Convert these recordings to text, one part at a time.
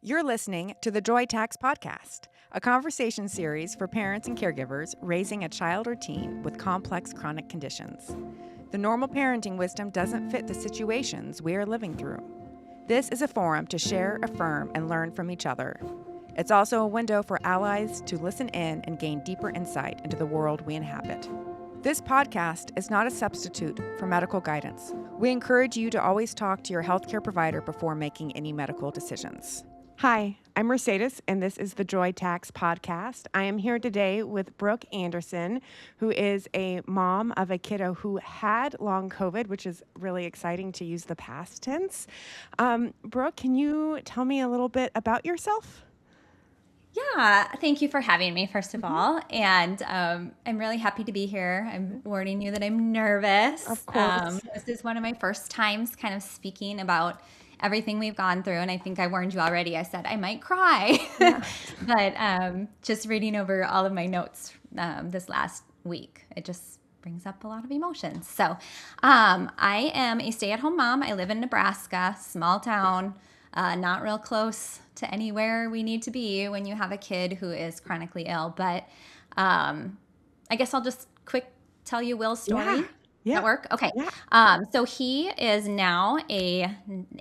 You're listening to the Joy Tax Podcast, a conversation series for parents and caregivers raising a child or teen with complex chronic conditions. The normal parenting wisdom doesn't fit the situations we are living through. This is a forum to share, affirm, and learn from each other. It's also a window for allies to listen in and gain deeper insight into the world we inhabit. This podcast is not a substitute for medical guidance. We encourage you to always talk to your healthcare provider before making any medical decisions. Hi, I'm Mercedes, and this is the Joy Tax Podcast. I am here today with Brooke Anderson, who is a mom of a kiddo who had long COVID, which is really exciting to use the past tense. Brooke, can you tell me a little bit about yourself? Yeah, thank you for having me, first of all. And I'm really happy to be here. I'm warning you that I'm nervous. Of course. This is one of my first times kind of speaking about everything we've gone through. And I think I warned you already. I said I might cry. Yeah. But just reading over all of my notes this last week, it just brings up a lot of emotions. So I am a stay-at-home mom. I live in Nebraska, small town. Not real close to anywhere we need to be when you have a kid who is chronically ill. But I guess I'll just quick tell you Will's story. Yeah. That work? Okay. Yeah. So he is now a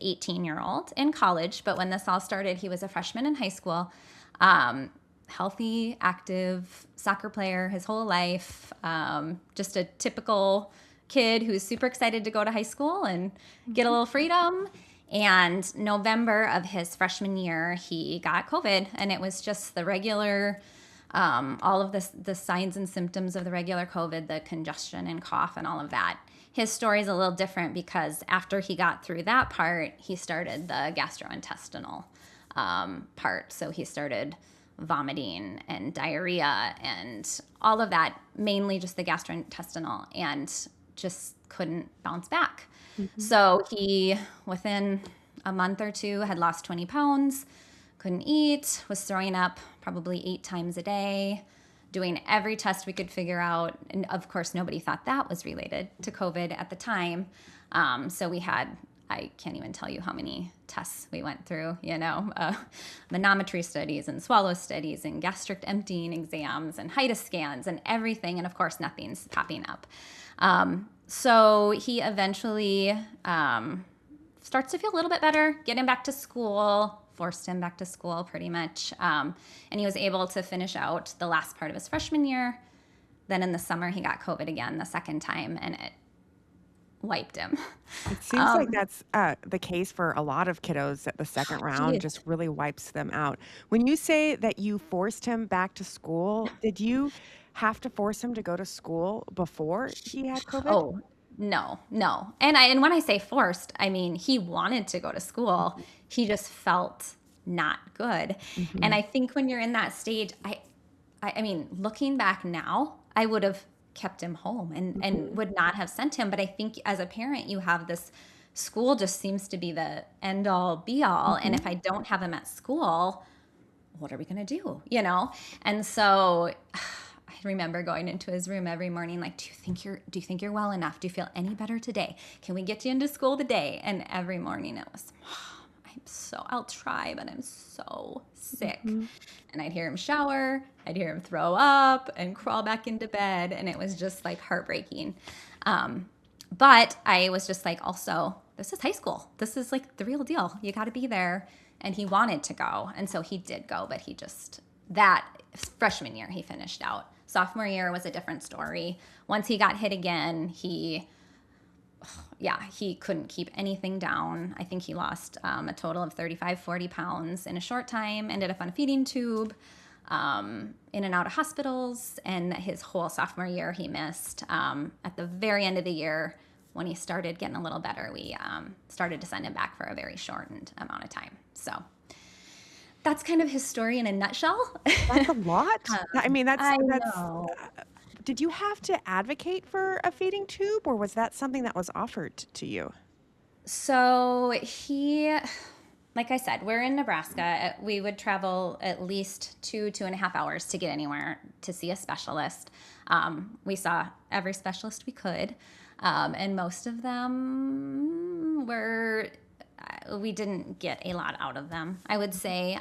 18-year-old in college, but when this all started, he was a freshman in high school. Healthy, active soccer player his whole life. Just a typical kid who's super excited to go to high school and get a little freedom. And November of his freshman year, he got COVID, and it was just the regular, all of the signs and symptoms of the regular COVID, the congestion and cough and all of that. His story is a little different because after he got through that part, he started the gastrointestinal part. So he started vomiting and diarrhea and all of that, mainly just the gastrointestinal, and just couldn't bounce back. Mm-hmm. So he, within a month or two, had lost 20 pounds, couldn't eat, was throwing up probably 8 times a day, doing every test we could figure out. And of course, nobody thought that was related to COVID at the time. So we had, I can't even tell you how many tests we went through, manometry studies and swallow studies and gastric emptying exams and HIDA scans and everything. And of course, nothing's popping up. So he eventually starts to feel a little bit better, get him back to school, forced him back to school pretty much. And he was able to finish out the last part of his freshman year. Then in the summer, he got COVID again the second time, and it wiped him. It seems like that's the case for a lot of kiddos that the second round just really wipes them out. When you say that you forced him back to school, did you have to force him to go to school before he had COVID? Oh, no. And when I say forced, I mean, he wanted to go to school. Mm-hmm. He just felt not good. Mm-hmm. And I think when you're in that stage, I mean, looking back now, I would have kept him home and would not have sent him. But I think as a parent, you have this school just seems to be the end all be all. And if I don't have him at school, what are we going to do? And so I remember going into his room every morning, like, do you think you're well enough? Do you feel any better today? Can we get you into school today? And every morning it was, I'll try, but I'm so sick. Mm-hmm. And I'd hear him shower, I'd hear him throw up and crawl back into bed. And it was just like heartbreaking. But I was just like, also, this is high school. This is like the real deal. You got to be there. And he wanted to go. And so he did go, but that freshman year, he finished out. Sophomore year was a different story. Once he got hit again, he couldn't keep anything down. I think he lost a total of 35, 40 pounds in a short time, ended up on a feeding tube, in and out of hospitals, and his whole sophomore year he missed. At the very end of the year, when he started getting a little better, we started to send him back for a very shortened amount of time. So that's kind of his story in a nutshell. That's a lot. I mean, that's. know. Did you have to advocate for a feeding tube, or was that something that was offered to you? So like I said, we're in Nebraska. We would travel at least 2.5 hours to get anywhere to see a specialist. We saw every specialist we could, and most of them were we didn't get a lot out of them, I would say.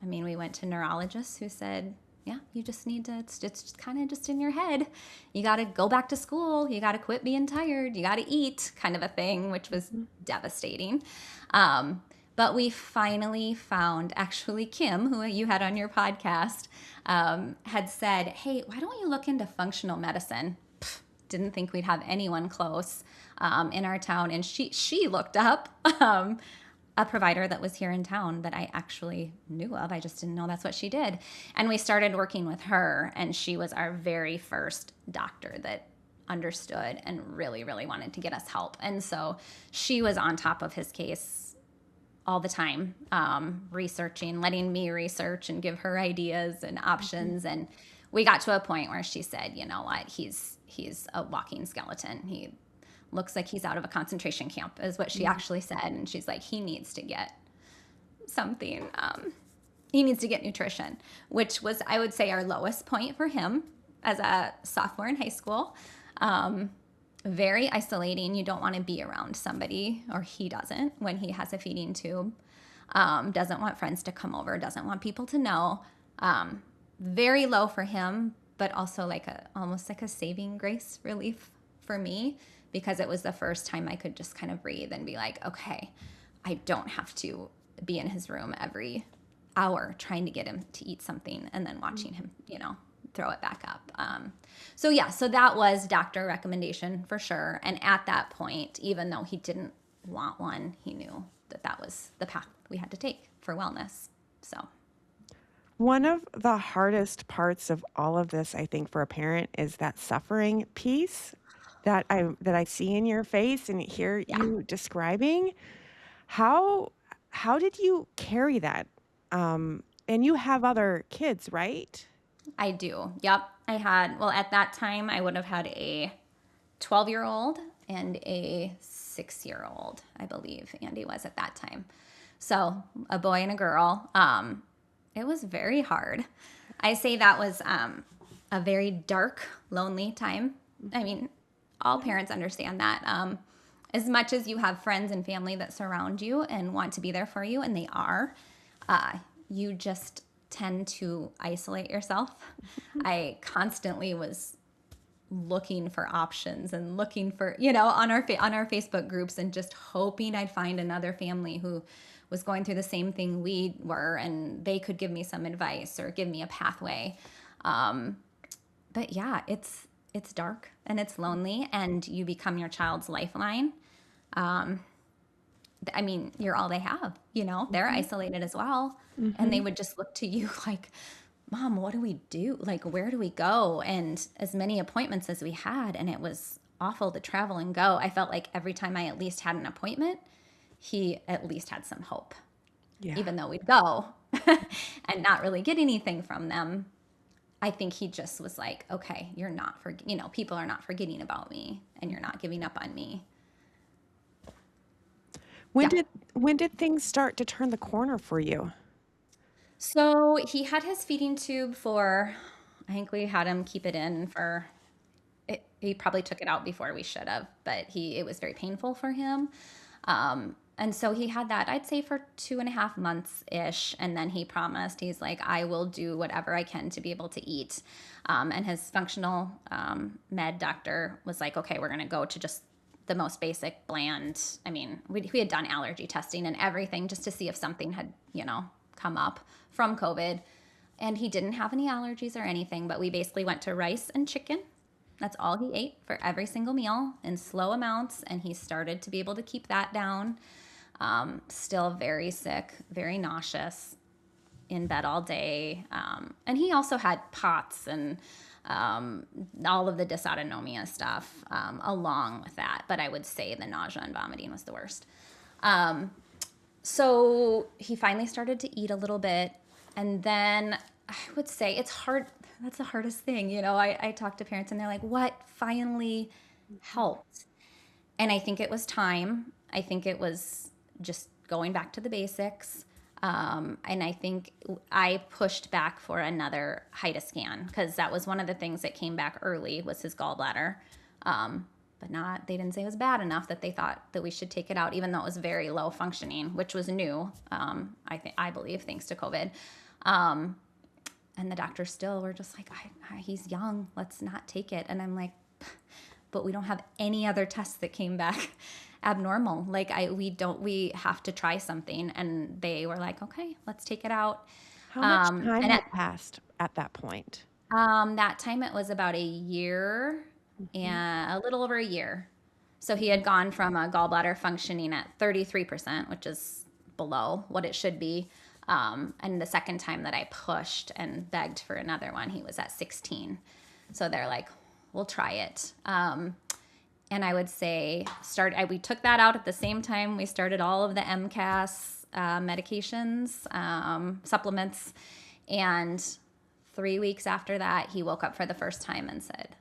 We went to neurologists who said, yeah, you just need to, it's just kind of just in your head. You got to go back to school. You got to quit being tired. You got to eat, kind of a thing, which was devastating. But we finally found, actually, Kim, who you had on your podcast, had said, hey, why don't you look into functional medicine? Didn't think we'd have anyone close in our town. And she looked up a provider that was here in town that I actually knew of. I just didn't know that's what she did. And we started working with her, and she was our very first doctor that understood and really, really wanted to get us help. And so she was on top of his case all the time, researching, letting me research and give her ideas and options. And we got to a point where she said, you know what, he's a walking skeleton. He looks like he's out of a concentration camp, is what she actually said. And she's like, he needs to get something. He needs to get nutrition, which was, I would say, our lowest point for him as a sophomore in high school. Very isolating. You don't want to be around somebody, or he doesn't, when he has a feeding tube. Doesn't want friends to come over, doesn't want people to know. Very low for him, but also almost like a saving grace relief for me, because it was the first time I could just kind of breathe and be like, okay, I don't have to be in his room every hour trying to get him to eat something and then watching him, throw it back up. So that was doctor recommendation for sure. And at that point, even though he didn't want one, he knew that was the path we had to take for wellness. So one of the hardest parts of all of this, I think, for a parent is that suffering piece that I see in your face and hear you describing. How did you carry that? And you have other kids, right? I do. Yep. At that time, I would have had a 12-year-old and a 6-year-old, I believe Andy was at that time. So a boy and a girl. It was very hard. I say that was a very dark, lonely time. I mean, all parents understand that. As much as you have friends and family that surround you and want to be there for you, and they are, you just tend to isolate yourself. I constantly was looking for options and looking for, on our Facebook groups, and just hoping I'd find another family who was going through the same thing we were, and they could give me some advice or give me a pathway. But yeah, it's dark and it's lonely, and you become your child's lifeline. You're all they have, they're isolated as well. And they would just look to you like, Mom, what do we do? Like, where do we go? And as many appointments as we had, and it was awful to travel and go. I felt like every time I at least had an appointment, he at least had some hope, even though we'd go and not really get anything from them. I think he just was like, okay, you're not people are not forgetting about me, and you're not giving up on me. When did things start to turn the corner for you? So he had his feeding tube for, I think we had him keep it in for, he probably took it out before we should have, but it was very painful for him. And so he had that, I'd say, for 2.5 months-ish. And then he promised, he's like, I will do whatever I can to be able to eat. And his functional med doctor was like, okay, we're going to go to just the most basic, bland. We had done allergy testing and everything just to see if something had, come up from COVID. And he didn't have any allergies or anything, but we basically went to rice and chicken. That's all he ate for every single meal in slow amounts. And he started to be able to keep that down. Still very sick, very nauseous, in bed all day. And he also had POTS and all of the dysautonomia stuff along with that. But I would say the nausea and vomiting was the worst. So he finally started to eat a little bit. And then I would say it's hard. That's the hardest thing. I talk to parents and they're like, what finally helped? And I think it was time. I think it was just going back to the basics. And I think I pushed back for another HIDA scan, because that was one of the things that came back early, was his gallbladder. but not, they didn't say it was bad enough that they thought that we should take it out, even though it was very low functioning, which was new, I believe, thanks to COVID. And the doctors still were just like, he's young, let's not take it. And I'm like, but we don't have any other tests that came back abnormal. Like we have to try something. And they were like, okay, let's take it out. How much time had passed at that point? That time it was about a year and a little over a year. So he had gone from a gallbladder functioning at 33%, which is below what it should be. And the second time that I pushed and begged for another one, he was at 16. So they're like, we'll try it. And I would say we took that out at the same time we started all of the MCAS medications, supplements. And 3 weeks after that, he woke up for the first time and said,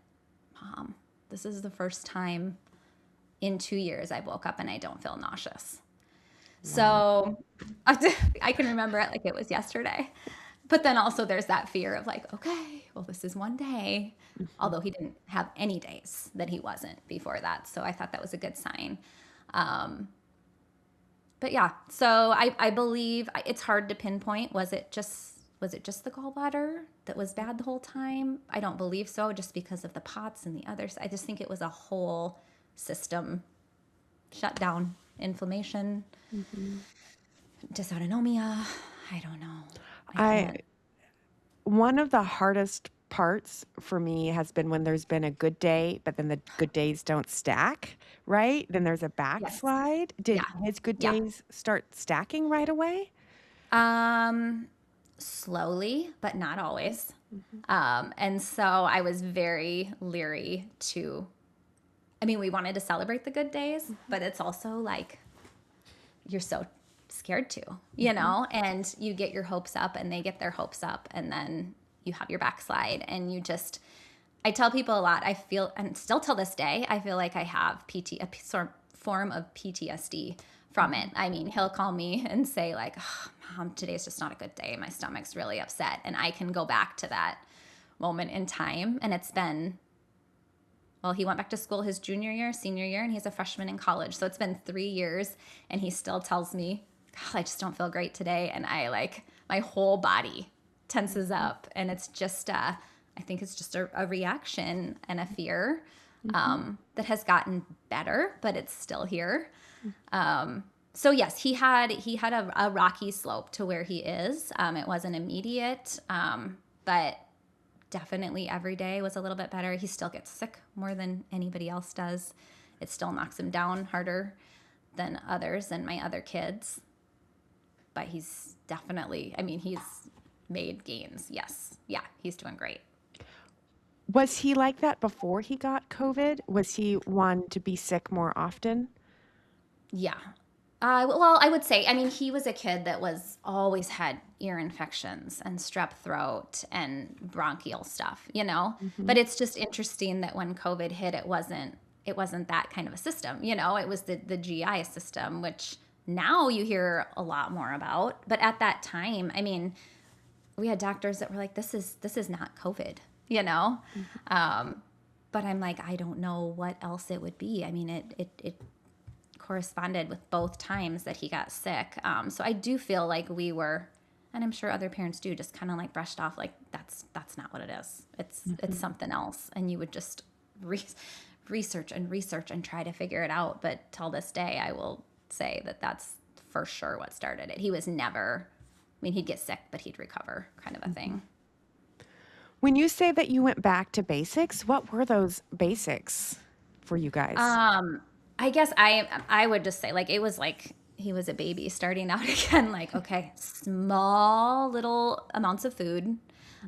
Mom, this is the first time in 2 years I woke up and I don't feel nauseous. So I can remember it like it was yesterday. But then also there's that fear of like, okay, well, this is one day. Although he didn't have any days that he wasn't before that. So I thought that was a good sign. But yeah, so I believe it's hard to pinpoint. Was it just the gallbladder that was bad the whole time? I don't believe so, just because of the POTS and the others. I just think it was a whole system shutdown, inflammation, dysautonomia. I don't know. One of the hardest parts for me has been when there's been a good day, but then the good days don't stack, right? Then there's a backslide. Yes. Did his good days start stacking right away? Slowly, but not always. And so I was very leery we wanted to celebrate the good days, but it's also like, you're so scared to, and you get your hopes up and they get their hopes up, and then you have your backslide, and I tell people a lot, I feel, and still till this day, I feel like I have a form of PTSD from it. I mean, he'll call me and say like, oh, Mom, today's just not a good day. My stomach's really upset. And I can go back to that moment in time. And it's been, well, he went back to school his junior year, senior year, and he's a freshman in college. So it's been 3 years, and he still tells me, God, I just don't feel great today. And my whole body tenses up. And it's just, I think it's just a reaction and a fear that has gotten better, but it's still here. So yes, he had a rocky slope to where he is. It wasn't immediate, but definitely every day was a little bit better. He still gets sick more than anybody else does. It still knocks him down harder than others and my other kids. But he's definitely, he's made gains. Yes. Yeah, he's doing great. Was he like that before he got COVID? Was he one to be sick more often? Yeah. Well, I would say, he was a kid that always had ear infections and strep throat and bronchial stuff, But it's just interesting that when COVID hit, it wasn't that kind of a system, It was the GI system, which now you hear a lot more about. But at that time, we had doctors that were like, this is not COVID, But I'm like, I don't know what else it would be. It corresponded with both times that he got sick. So I do feel like we were, and I'm sure other parents do, just kind of like brushed off like that's not what it is. It's something else. And you would just research and try to figure it out. But till this day, I will say that that's for sure what started it. He was never, he'd get sick, but he'd recover kind of a thing. When you say that you went back to basics, what were those basics for you guys? I guess I would just say like it was like he was a baby starting out again. Like, okay, small little amounts of food.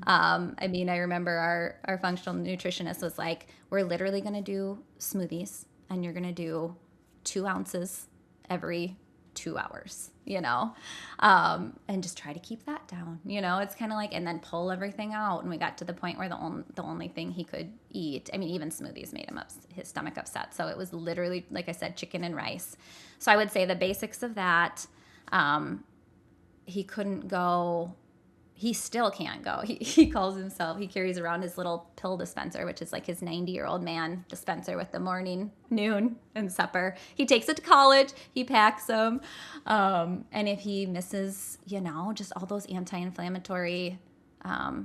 I remember our functional nutritionist was like, we're literally going to do smoothies, and you're going to do 2 ounces every 2 hours, and just try to keep that down. It's kind of like, and then pull everything out. And we got to the point where the only thing he could eat, even smoothies made his stomach upset. So it was literally, like I said, chicken and rice. So I would say the basics of that, he he still can't go. He calls himself, he carries around his little pill dispenser, which is like his 90-year-old man dispenser with the morning, noon, and supper. He takes it to college, he packs them. And if he misses, just all those anti-inflammatory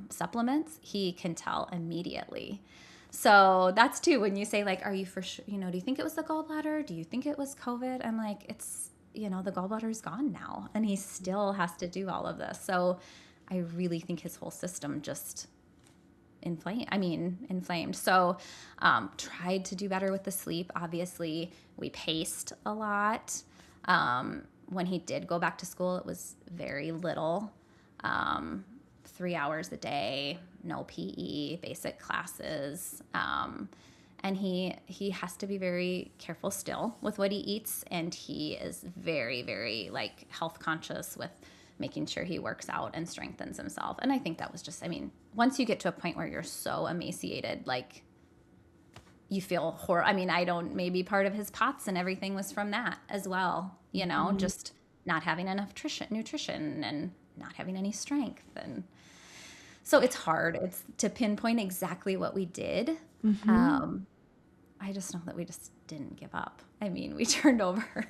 supplements, he can tell immediately. So that's too, when you say like, are you for sure, do you think it was the gallbladder? Do you think it was COVID? I'm like, it's, the gallbladder is gone now and he still has to do all of this. So I really think his whole system just inflamed. So tried to do better with the sleep. Obviously, we paced a lot. When he did go back to school, it was very little. 3 hours a day, no PE, basic classes. And he has to be very careful still with what he eats. And he is very, very like health conscious with making sure he works out and strengthens himself. And I think that was just, once you get to a point where you're so emaciated, like you feel horrible. Maybe part of his POTS and everything was from that as well, just not having enough nutrition and not having any strength. And so it's hard. It's to pinpoint exactly what we did. I just know that we just didn't give up. We turned over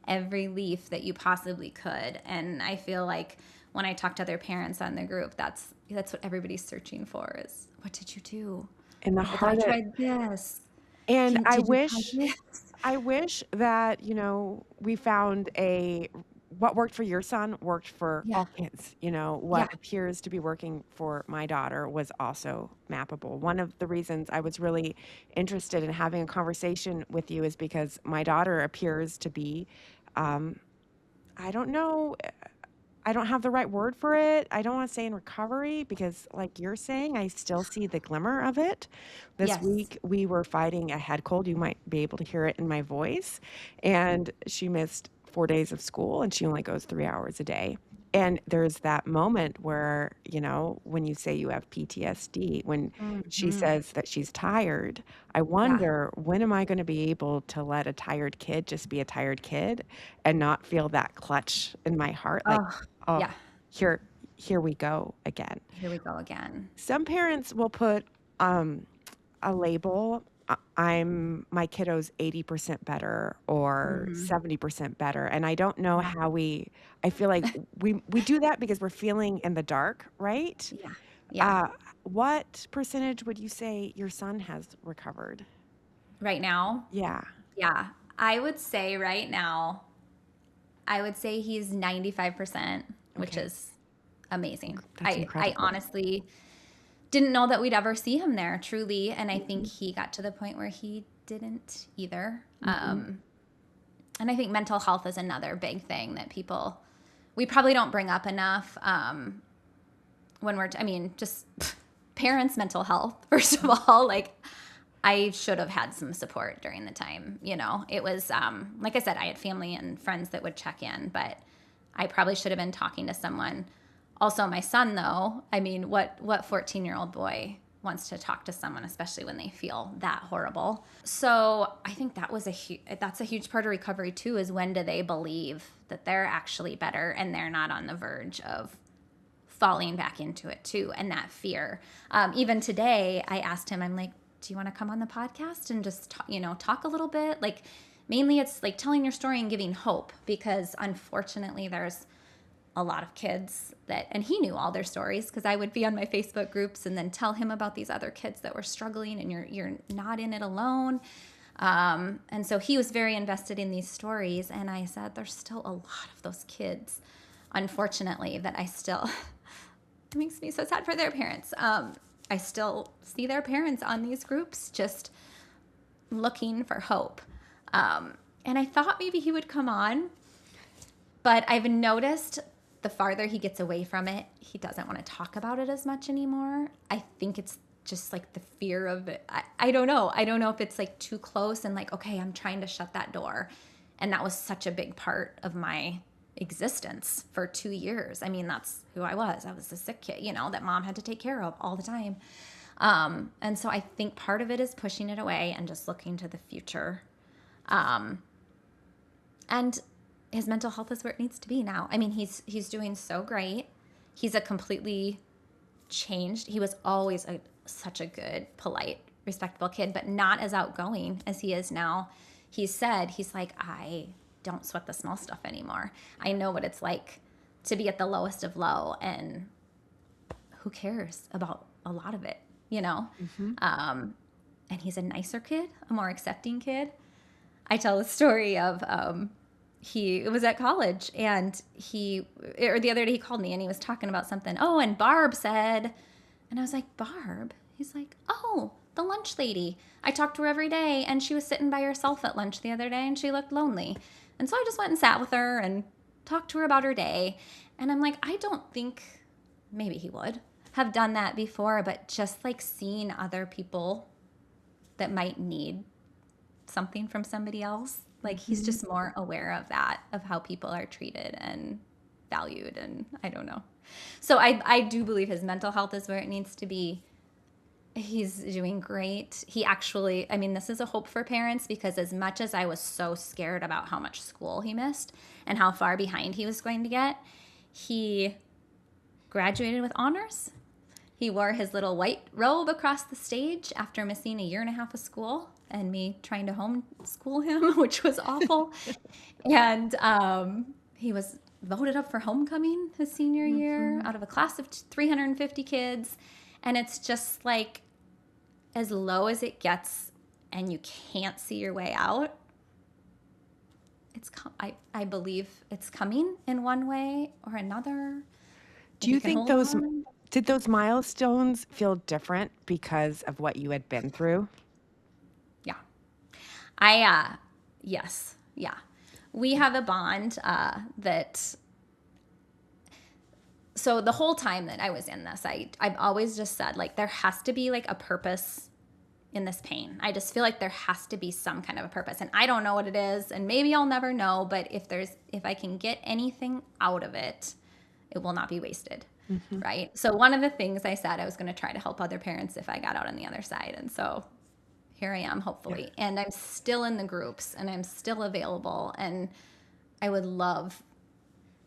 every leaf that you possibly could. And I feel like when I talk to other parents on the group, that's what everybody's searching for is, what did you do? And the hardest. I tried this. And I Did you wish, try this? I wish that, we found what worked for your son worked for Yeah. all kids. What appears to be working for my daughter was also mappable. One of the reasons I was really interested in having a conversation with you is because my daughter appears to be, I don't know, I don't have the right word for it. I don't want to say in recovery because, like you're saying, I still see the glimmer of it. This Yes. week, we were fighting a head cold. You might be able to hear it in my voice. And she missed 4 days of school and she only goes 3 hours a day. And there's that moment where, when you say you have PTSD, when she says that she's tired, I wonder, when am I going to be able to let a tired kid just be a tired kid and not feel that clutch in my heart? Like, oh, yeah. here we go again. Here we go again. Some parents will put a label. My kiddo's 80% better or 70% better. And I don't know how I feel like we do that because we're feeling in the dark, right? Yeah. Yeah. What percentage would you say your son has recovered? Right now? Yeah. Yeah. I would say right now, he's 95%, which Okay. is amazing. That's I incredible. honestly didn't know that we'd ever see him there, truly. And I think he got to the point where he didn't either. And I think mental health is another big thing that we probably don't bring up enough when just parents' mental health, first of all. Like, I should have had some support during the time. It was, like I said, I had family and friends that would check in, but I probably should have been talking to someone. Also, my son, though, what 14-year-old boy wants to talk to someone, especially when they feel that horrible? So I think that's a huge part of recovery, too, is when do they believe that they're actually better and they're not on the verge of falling back into it, too, and that fear. Even today, I asked him, I'm like, do you want to come on the podcast and just talk a little bit? Like, mainly it's like telling your story and giving hope, because unfortunately there's a lot of kids and he knew all their stories because I would be on my Facebook groups and then tell him about these other kids that were struggling, and you're not in it alone. And so he was very invested in these stories, and I said, there's still a lot of those kids, unfortunately, that it makes me so sad for their parents. I still see their parents on these groups just looking for hope. And I thought maybe he would come on, but I've noticed the farther he gets away from it, he doesn't want to talk about it as much anymore. I think it's just like the fear of it. I don't know. I don't know if it's like too close and like, okay, I'm trying to shut that door. And that was such a big part of my existence for 2 years. That's who I was. I was the sick kid, that mom had to take care of all the time. And so I think part of it is pushing it away and just looking to the future. And his mental health is where it needs to be now. He's doing so great. he's a completely changed. He was always such a good, polite, respectable kid, but not as outgoing as he is now. He said, he's like, I don't sweat the small stuff anymore. I know what it's like to be at the lowest of low, and who cares about a lot of it, you know? And he's a nicer kid, a more accepting kid. I tell the story of he was at college, and the other day he called me and he was talking about something. Oh, and Barb said, and I was like, Barb? He's like, oh, the lunch lady. I talked to her every day, and she was sitting by herself at lunch the other day, and she looked lonely. And so I just went and sat with her and talked to her about her day. And I'm like, I don't think, maybe he would have done that before, but just like seeing other people that might need something from somebody else, like he's just more aware of that, of how people are treated and valued, and I don't know. So I do believe his mental health is where it needs to be. He's doing great. He actually, I mean, this is a hope for parents, because as much as I was so scared about how much school he missed and how far behind he was going to get, he graduated with honors. He wore his little white robe across the stage after missing a year and a half of school and me trying to homeschool him, which was awful. And he was voted up for homecoming his senior year out of a class of 350 kids. And it's just like, as low as it gets and you can't see your way out, I believe it's coming in one way or another. Do you think did those milestones feel different because of what you had been through? Yeah. Yes. Yeah. We have a bond so the whole time that I was in this, I've always just said, like, there has to be like a purpose in this pain. I just feel like there has to be some kind of a purpose, and I don't know what it is, and maybe I'll never know, but if I can get anything out of it, it will not be wasted. Right? So one of the things I said, I was going to try to help other parents if I got out on the other side. And so here I am, hopefully. Yeah. And I'm still in the groups, and I'm still available, and I would love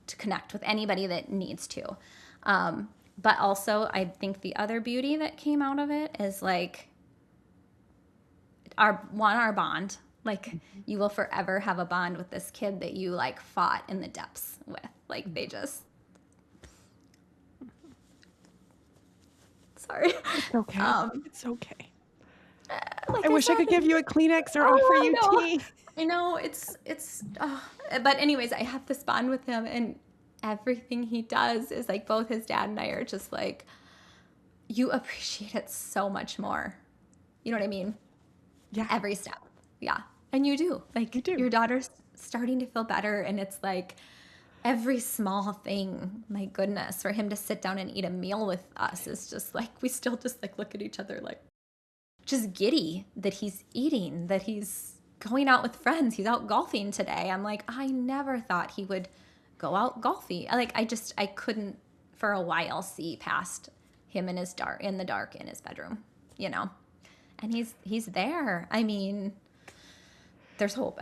to connect with anybody that needs to. But also, I think the other beauty that came out of it is like our bond. Like, you will forever have a bond with this kid that you like fought in the depths with. Like, they just, sorry. It's okay. It's okay. Like I wish I could give you a Kleenex or offer you tea. I know but anyways, I have this bond with him, and everything he does is like, both his dad and I are just like, you appreciate it so much more. You know what I mean? Yeah. Every step. Yeah. And you do. Like, you do. Your daughter's starting to feel better, and it's like every small thing, my goodness, for him to sit down and eat a meal with us is just like, we still just like look at each other like, just giddy that he's eating, that he's going out with friends. He's out golfing today. I'm like, I never thought he would go out golfing. Like, I couldn't for a while see past him in the dark in his bedroom, you know? And he's there. I mean, there's hope.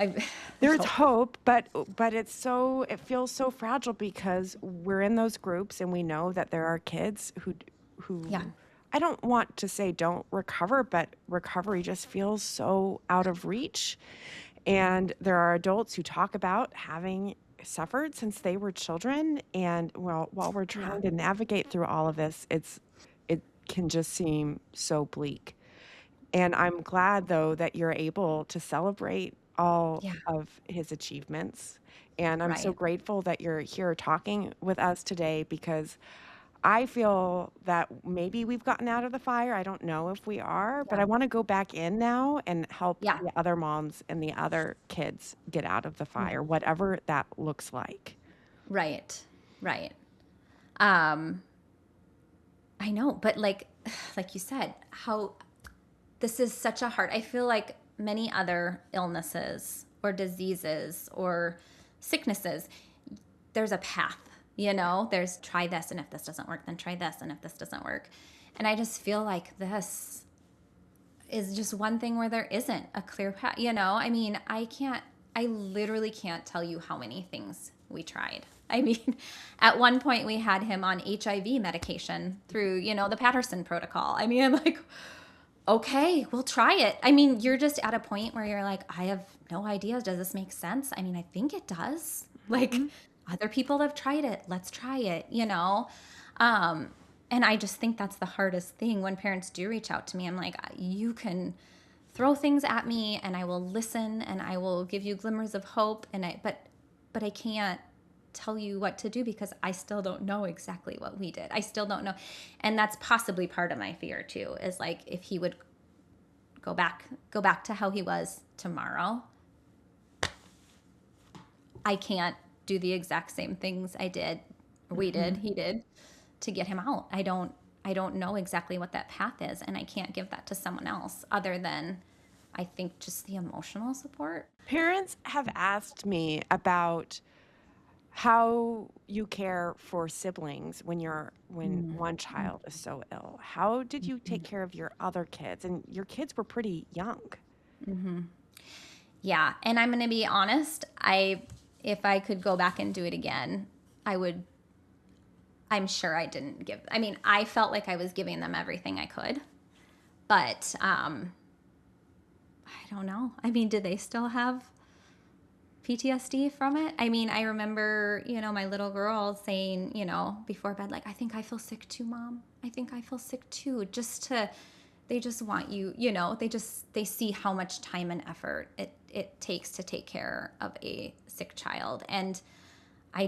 There's hope, but it feels so fragile, because we're in those groups and we know that there are kids who yeah. I don't want to say don't recover, but recovery just feels so out of reach. And there are adults who talk about having suffered since they were children. And while we're trying to navigate through all of this, it can just seem so bleak. And I'm glad, though, that you're able to celebrate all of his achievements. And I'm so grateful that you're here talking with us today, because I feel that maybe we've gotten out of the fire. I don't know if we are, but I want to go back in now and help the other moms and the other kids get out of the fire, whatever that looks like. Right. I know, but like you said, how this is such a hard, I feel like many other illnesses or diseases or sicknesses, there's a path. You know, there's try this, and if this doesn't work, then try this, and if this doesn't work. And I just feel like this is just one thing where there isn't a clear path. You know, I mean, I literally can't tell you how many things we tried. I mean, at one point we had him on HIV medication through, the Patterson protocol. I mean, I'm like, okay, we'll try it. I mean, you're just at a point where you're like, I have no idea. Does this make sense? I mean, I think it does. Like, Mhm. other people have tried it. Let's try it. Um, and I just think that's the hardest thing when parents do reach out to me. I'm like, you can throw things at me and I will listen and I will give you glimmers of hope. But I can't tell you what to do because I still don't know exactly what we did. I still don't know. And that's possibly part of my fear too, is like if he would go back to how he was tomorrow, I can't do the exact same things we did, Mhm. he did to get him out. I don't know exactly what that path is and I can't give that to someone else other than I think just the emotional support. Parents have asked me about how you care for siblings when Mm, one mm, child is so ill. How did you take mm, care of your other kids? And your kids were pretty young. mhm. Yeah, and I'm going to be honest, if I could go back and do it again, I would. I'm sure I didn't give. I mean, I felt like I was giving them everything I could, but I don't know. I mean, did they still have PTSD from it? I mean, I remember, my little girl saying, before bed, like, I think I feel sick too, Mom. I think I feel sick too. They just want you, they see how much time and effort it takes to take care of a sick child. And I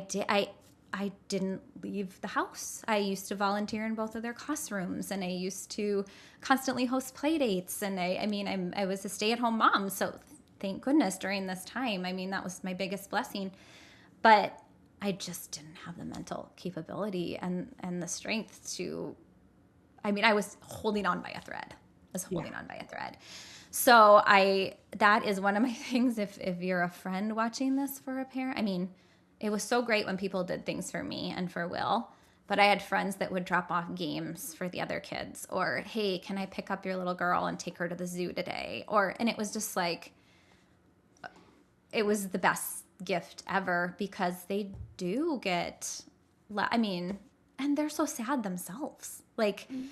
didn't leave the house. I used to volunteer in both of their classrooms and I used to constantly host play dates. And I was a stay-at-home mom. So thank goodness during this time. I mean, that was my biggest blessing. But I just didn't have the mental capability and the strength to. I mean, I was holding on by a thread. I was Yeah. holding on by a thread. So that is one of my things. If you're a friend watching this for a parent, I mean, it was so great when people did things for me and for Will. But I had friends that would drop off games for the other kids, or hey, can I pick up your little girl and take her to the zoo today? And it was just like, it was the best gift ever because they do get, I mean, and they're so sad themselves. Like, Mhm.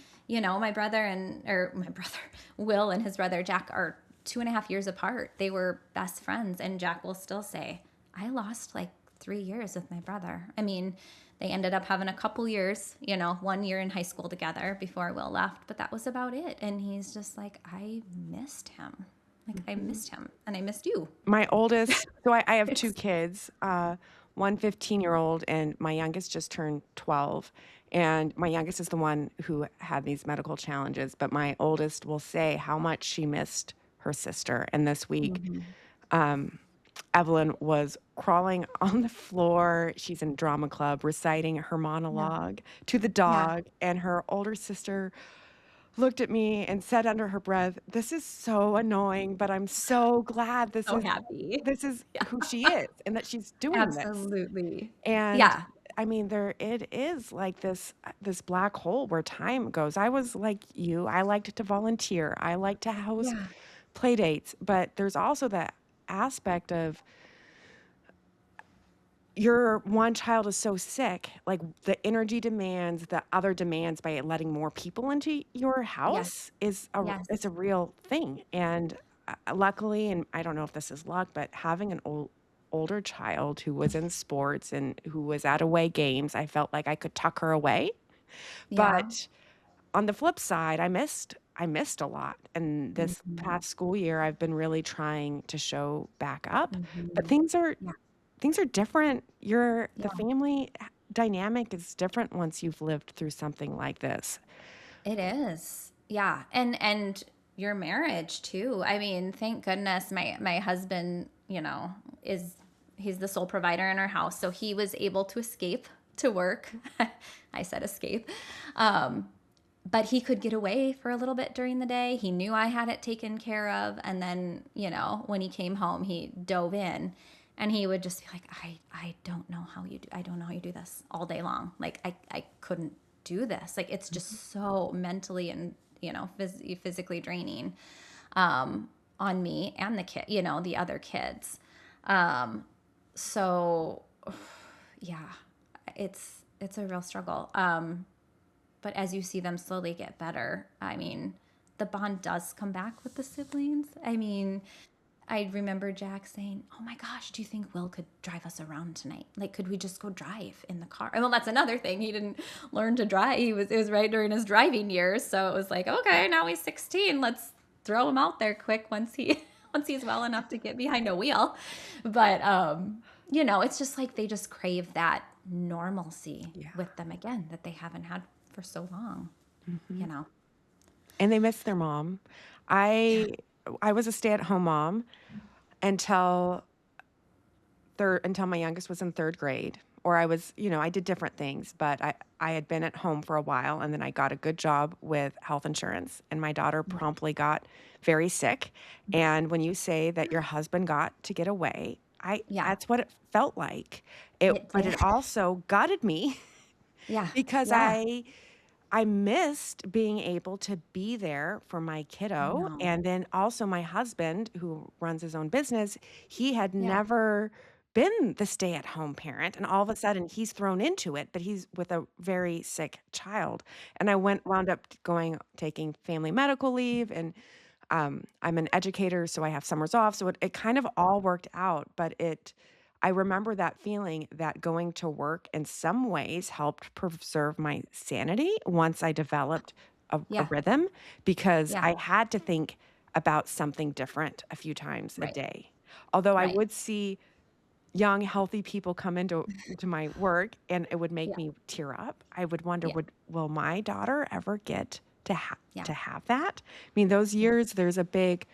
my brother, Will and his brother Jack are 2.5 years apart. They were best friends. And Jack will still say, I lost like 3 years with my brother. I mean, they ended up having a couple years, 1 year in high school together before Will left, but that was about it. And he's just like, I missed him. Like, I Mhm. missed him and I missed you. My oldest, so I have two It's, kids, one 15-year-old, and my youngest just turned 12. And my youngest is the one who had these medical challenges, but my oldest will say how much she missed her sister. And this week, Mhm. um, Evelyn was crawling on the floor. She's in drama club, reciting her Yeah. monologue to the Yeah. dog, and her older sister looked at me and said under her breath, "This is so annoying, but I'm so glad So happy. this is Yeah. who she is and that she's doing this." Absolutely. And Yeah. I mean, there it is like this black hole where time goes. I was like you, I liked to volunteer. I like to host Yeah. play dates, but there's also that aspect of your one child is so sick, like the energy demands, the other demands by letting more people into your Yes. house is a Yes. real thing. And luckily, and I don't know if this is luck, but having an older child who was in sports and who was at away games, I felt like I could tuck her away. Yeah. But on the flip side, I missed a lot. And this Mhm. past school year, I've been really trying to show back up. But Mhm. Yeah. things are different. The Yeah. family dynamic is different once you've lived through something like this. It is. Yeah. And your marriage too. I mean, thank goodness my husband, is he's the sole provider in our house, so he was able to escape to work. I said escape. Um but he could get away for a little bit during the day. He knew I had it taken care of. And then, when he came home, he dove in and he would just be like, I don't know how you do, I don't know how you do this all day long. Like I couldn't do this. Like, it's just so mentally and, physically draining, on me and the kid, the other kids. Um, so yeah, it's a real struggle. But as you see them slowly get better, I mean, the bond does come back with the siblings. I mean, I remember Jack saying, "Oh my gosh, do you think Will could drive us around tonight? Like, could we just go drive in the car?" And well, that's another thing. He didn't learn to drive. It was right during his driving years, so it was like, okay, now he's 16. Let's throw him out there quick once he once he's well enough to get behind a wheel. But it's just like they just crave that normalcy Yeah. with them again that they haven't had for so long. Hmm. You know. And they miss their mom. Yeah. I I was a stay-at-home mom until until my youngest was in third grade. Or I was, I did different things, but I had been at home for a while and then I got a good job with health insurance and my daughter promptly got very sick. And when you say that your husband got to get away, I Yeah. that's what it felt like. It But did. it also gutted me Yeah. because Yeah. I missed being able to be there for my I kiddo, know. and then also my husband, who runs his own business, he had Yeah. never been the stay-at-home parent, and all of a sudden he's thrown into it, but he's with a very sick child. And I wound up going taking family medical leave, and I'm an educator, so I have summers off. So it kind of all worked out, but I remember that feeling that going to work in some ways helped preserve my sanity once I developed a Yeah. rhythm because Yeah. I had to think about something different a few times a Right. day. Although I Right. would see young, healthy people come into my work and it would make Yeah. me tear up. I would wonder, Yeah. will my daughter ever get Yeah. to have that? I mean, those Yeah. years, there's a big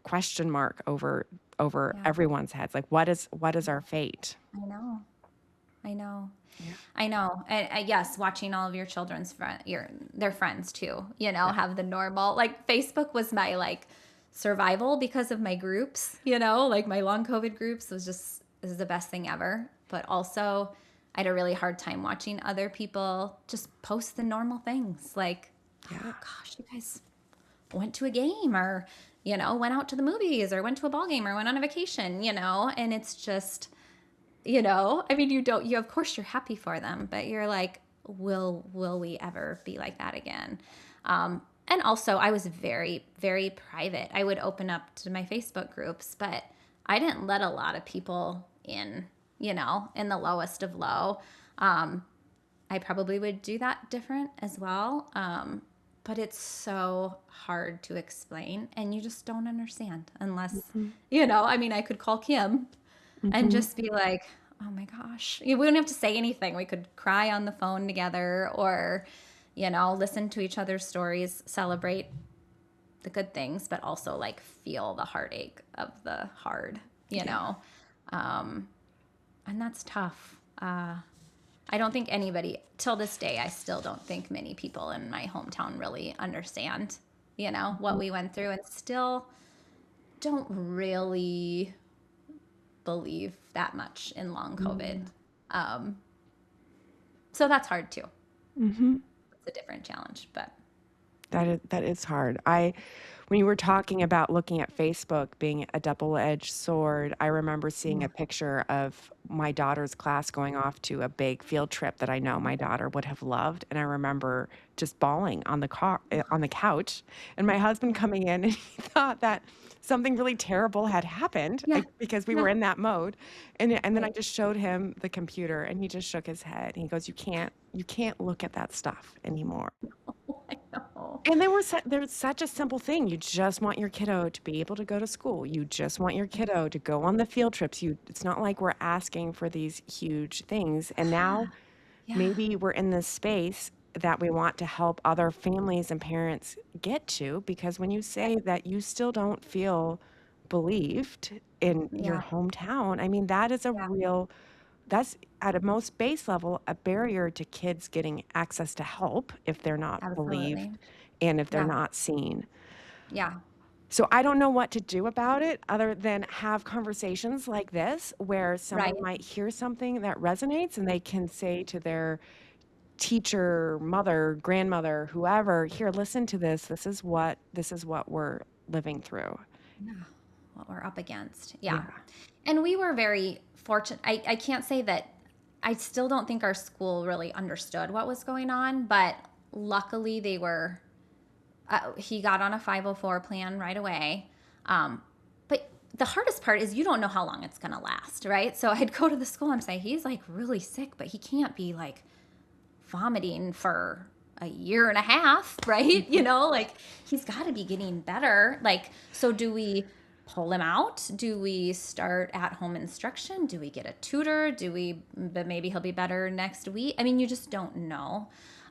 question mark over Yeah. everyone's heads. Like, what is our fate? I know. I know. Yeah. I know. And yes, watching all of your children's their friends too, Yeah. have the normal, like Facebook was my like survival because of my groups, like my long COVID groups was just is the best thing ever. But also I had a really hard time watching other people just post the normal things like, Yeah. oh gosh, you guys went to a game or, went out to the movies or went to a ball game or went on a vacation, and it's just, I mean, of course you're happy for them, but you're like, will we ever be like that again? And also I was very, very private. I would open up to my Facebook groups, but I didn't let a lot of people in, in the lowest of low. I probably would do that different as well. But it's so hard to explain and you just don't understand unless, Mhm. I mean, I could call Kim and Mhm. just be like, oh my gosh. We don't have to say anything. We could cry on the phone together or, listen to each other's stories, celebrate the good things, but also like feel the heartache of the hard, you Yeah. know? Um, and that's tough. I don't think anybody, till this day, I still don't think many people in my hometown really understand, what Mhm. we went through and still don't really believe that much in long COVID. Mm. Um, so that's hard too. Mhm. It's a different challenge, but That is hard. When you were talking about looking at Facebook being a double-edged sword, I remember seeing a yeah, picture of my daughter's class going off to a big field trip that I know my daughter would have loved, and I remember just bawling on the couch, and my husband yeah, coming in, and he thought that something really terrible had happened, yeah, because we were yeah, in that mode, and then I right. just showed him the computer, and he just shook his head, and he goes, "You can't look at that stuff anymore." I know. And there's such a simple thing. You just want your kiddo to be able to go to school. You just want your kiddo to go on the field trips. It's not like we're asking for these huge things. And now Yeah, maybe we're in this space that we want to help other families and parents get to, because when you say that you still don't feel believed in your yeah, hometown, I mean, yeah, that's at a most base level a barrier to kids getting access to help if they're not absolutely. believed and if they're Yeah, not seen. yeah, So I don't know what to do about it other than have conversations like this where right. someone might hear something that resonates and they can say to their teacher, mother, grandmother, whoever, "Here, listen to this. This is what we're living through." Yeah, what we're up against. Yeah. Yeah. And we were very fortunate. I can't say that I still don't think our school really understood what was going on, but luckily they were he got on a 504 plan right away. But the hardest part is you don't know how long it's going to last, right? So I'd go to the school and say, he's like really sick, but he can't be like vomiting for a year and a half, right? Like he's got to be getting better. Like, so do we pull him out? Do we start at home instruction? Do we get a tutor? But maybe he'll be better next week? I mean, you just don't know.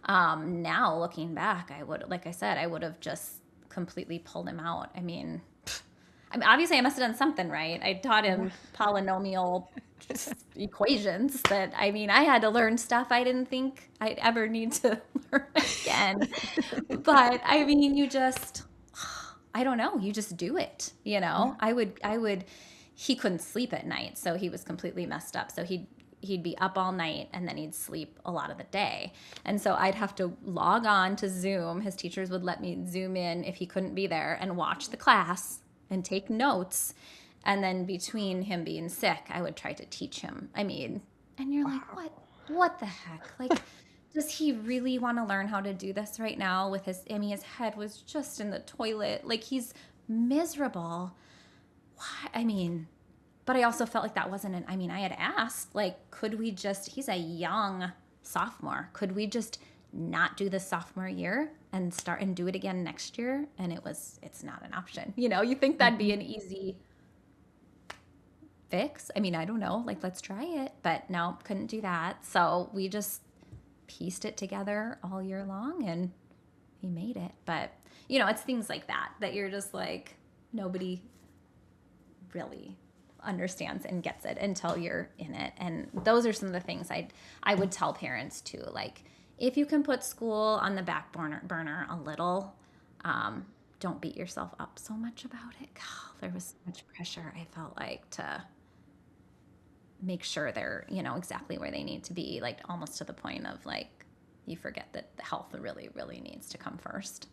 Now looking back, like I said, I would have just completely pulled him out. Obviously I must have done something right. I taught him polynomial equations that, I had to learn stuff I didn't think I'd ever need to learn again. But you just, I don't know, you just do it, Yeah. he couldn't sleep at night. So he was completely messed up. So he'd be up all night and then he'd sleep a lot of the day. And so I'd have to log on to Zoom. His teachers would let me Zoom in if he couldn't be there and watch the class and take notes. And then between him being sick, I would try to teach him. And you're like, what the heck? Like, does he really want to learn how to do this right now with his head was just in the toilet. Like he's miserable. Why? But I also felt like that wasn't I had asked, like, could we just, he's a young sophomore. Could we just not do the sophomore year and start and do it again next year? And it's not an option. You think that'd be an easy fix. I don't know, like, let's try it. But no, couldn't do that. So we just pieced it together all year long and he made it. But, it's things like that you're just like, nobody really understands and gets it until you're in it. And those are some of the things I would tell parents too. Like, if you can put school on the back burner a little, don't beat yourself up so much about it. God, there was so much pressure, I felt like, to make sure they're, exactly where they need to be, like almost to the point of like, you forget that the health really, really needs to come first.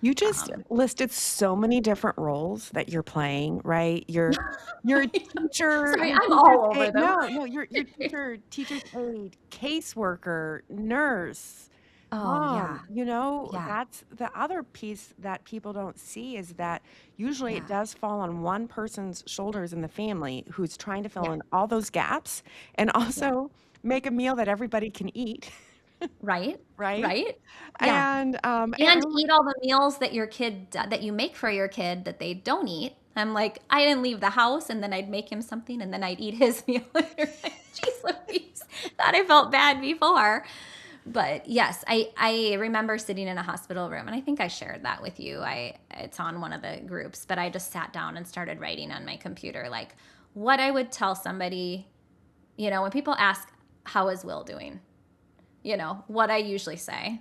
You just listed so many different roles that you're playing, right? You're a teacher, Sorry, your I'm teacher's all over aide. them. No, you're teacher's aide, caseworker, nurse, Oh, mom. yeah. Yeah. That's the other piece that people don't see is that usually it Yeah. does fall on one person's shoulders in the family who's trying to fill Yeah. in all those gaps and Yeah. also make a meal that everybody can eat, Right? right? Right? Yeah. And And eat all the meals that you make for your kid that they don't eat. I'm like, I didn't leave the house, and then I'd make him something, and then I'd eat his meal. And you're like, geez Louise, thought I felt bad before. But yes, I remember sitting in a hospital room, and I think I shared that with you. It's on one of the groups, but I just sat down and started writing on my computer, like what I would tell somebody, when people ask, how is Will doing? What I usually say.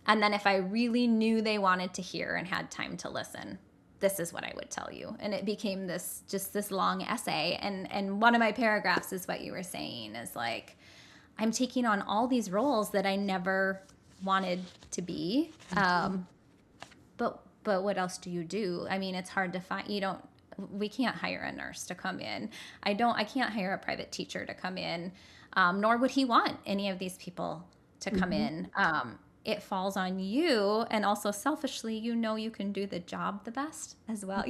And then if I really knew they wanted to hear and had time to listen, this is what I would tell you. And it became this long essay. And one of my paragraphs is what you were saying is like, I'm taking on all these roles that I never wanted to be. But what else do you do? It's hard to find. We can't hire a nurse to come in. I can't hire a private teacher to come in. Nor would he want any of these people to come in. It falls on you, and also selfishly, you can do the job the best as well.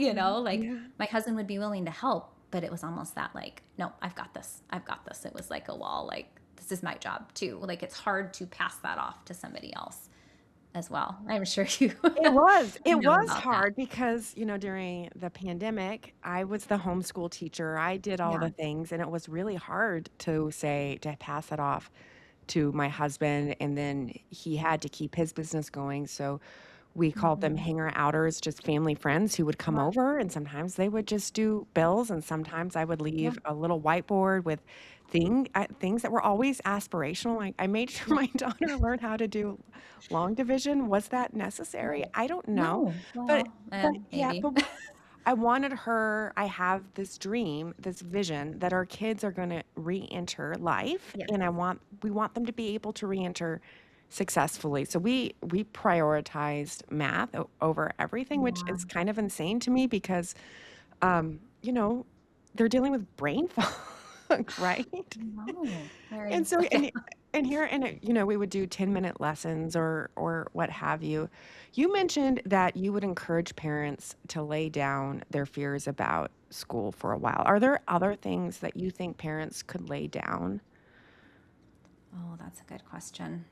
Like yeah. my husband would be willing to help, but it was almost that like, no, I've got this. It was like a wall, like this is my job too. Like it's hard to pass that off to somebody else as well. I'm sure you It was. It know was about that. hard because, during the pandemic, I was the homeschool teacher. I did all Yeah. the things, and it was really hard to pass that off to my husband. And then he had to keep his business going. So we called them Mhm. hanger outers, just family friends who would come Yeah. over, and sometimes they would just do bills, and sometimes I would Yeah. leave a little whiteboard with things that were always aspirational. Like I made sure Yeah. my daughter learned how to do long division. Was that necessary? Right. I don't know, No. but Well, yeah, maybe. but I wanted her. I have this dream, this vision that our kids are going to re-enter life, Yes. and we want them to be able to re-enter successfully. So we prioritized math over everything, which Yeah. is kind of insane to me because, um, you know, they're dealing with brain fog. right? No, And very, so and here and we would do 10-minute lessons or what have you. You mentioned that you would encourage parents to lay down their fears about school for a while. Are there other things that you think parents could lay down? oh, that's a good question.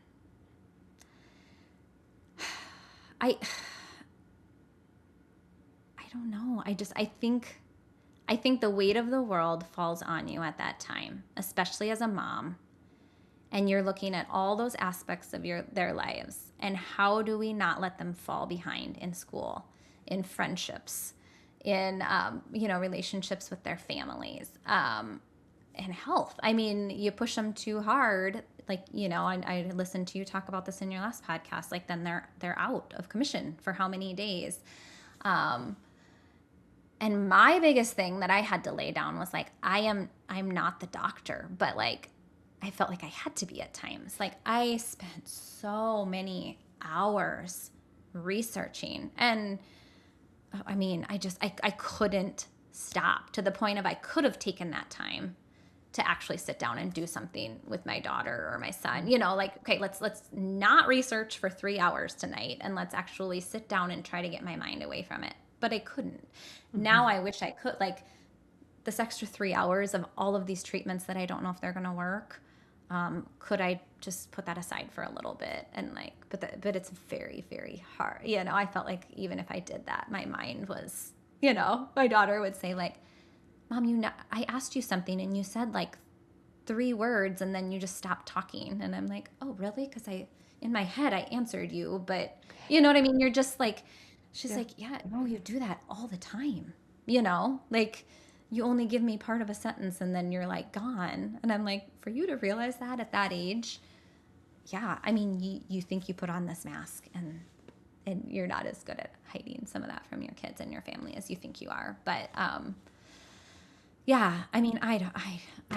I I don't know. I think the weight of the world falls on you at that time, especially as a mom. And you're looking at all those aspects of their lives, and how do we not let them fall behind in school, in friendships, in relationships with their families, and health. I mean, you push them too hard, like, I listened to you talk about this in your last podcast, like then they're out of commission for how many days. um, and my biggest thing that I had to lay down was like, I'm not the doctor, but like I felt like I had to be at times. Like I spent so many hours researching, and I mean, I couldn't stop, to the point of I could have taken that time to actually sit down and do something with my daughter or my son. Like, okay, let's not research for 3 hours tonight, and let's actually sit down and try to get my mind away from it. But I couldn't. Now I wish I could. Like this extra 3 hours of all of these treatments that I don't know if they're going to work. Could I just put that aside for a little bit, and like, but it's very, very hard. I felt like even if I did that, my mind was, my daughter would say like, Mom, I asked you something and you said like 3 words and then you just stopped talking. And I'm like, oh, really? Because in my head, I answered you, but you know what I mean? You're just like, she's Yeah. like, yeah, no, you do that all the time. Like you only give me part of a sentence and then you're like gone. And I'm like, for you to realize that at that age, yeah, I mean, you think you put on this mask, and you're not as good at hiding some of that from your kids and your family as you think you are. But, yeah, I mean, I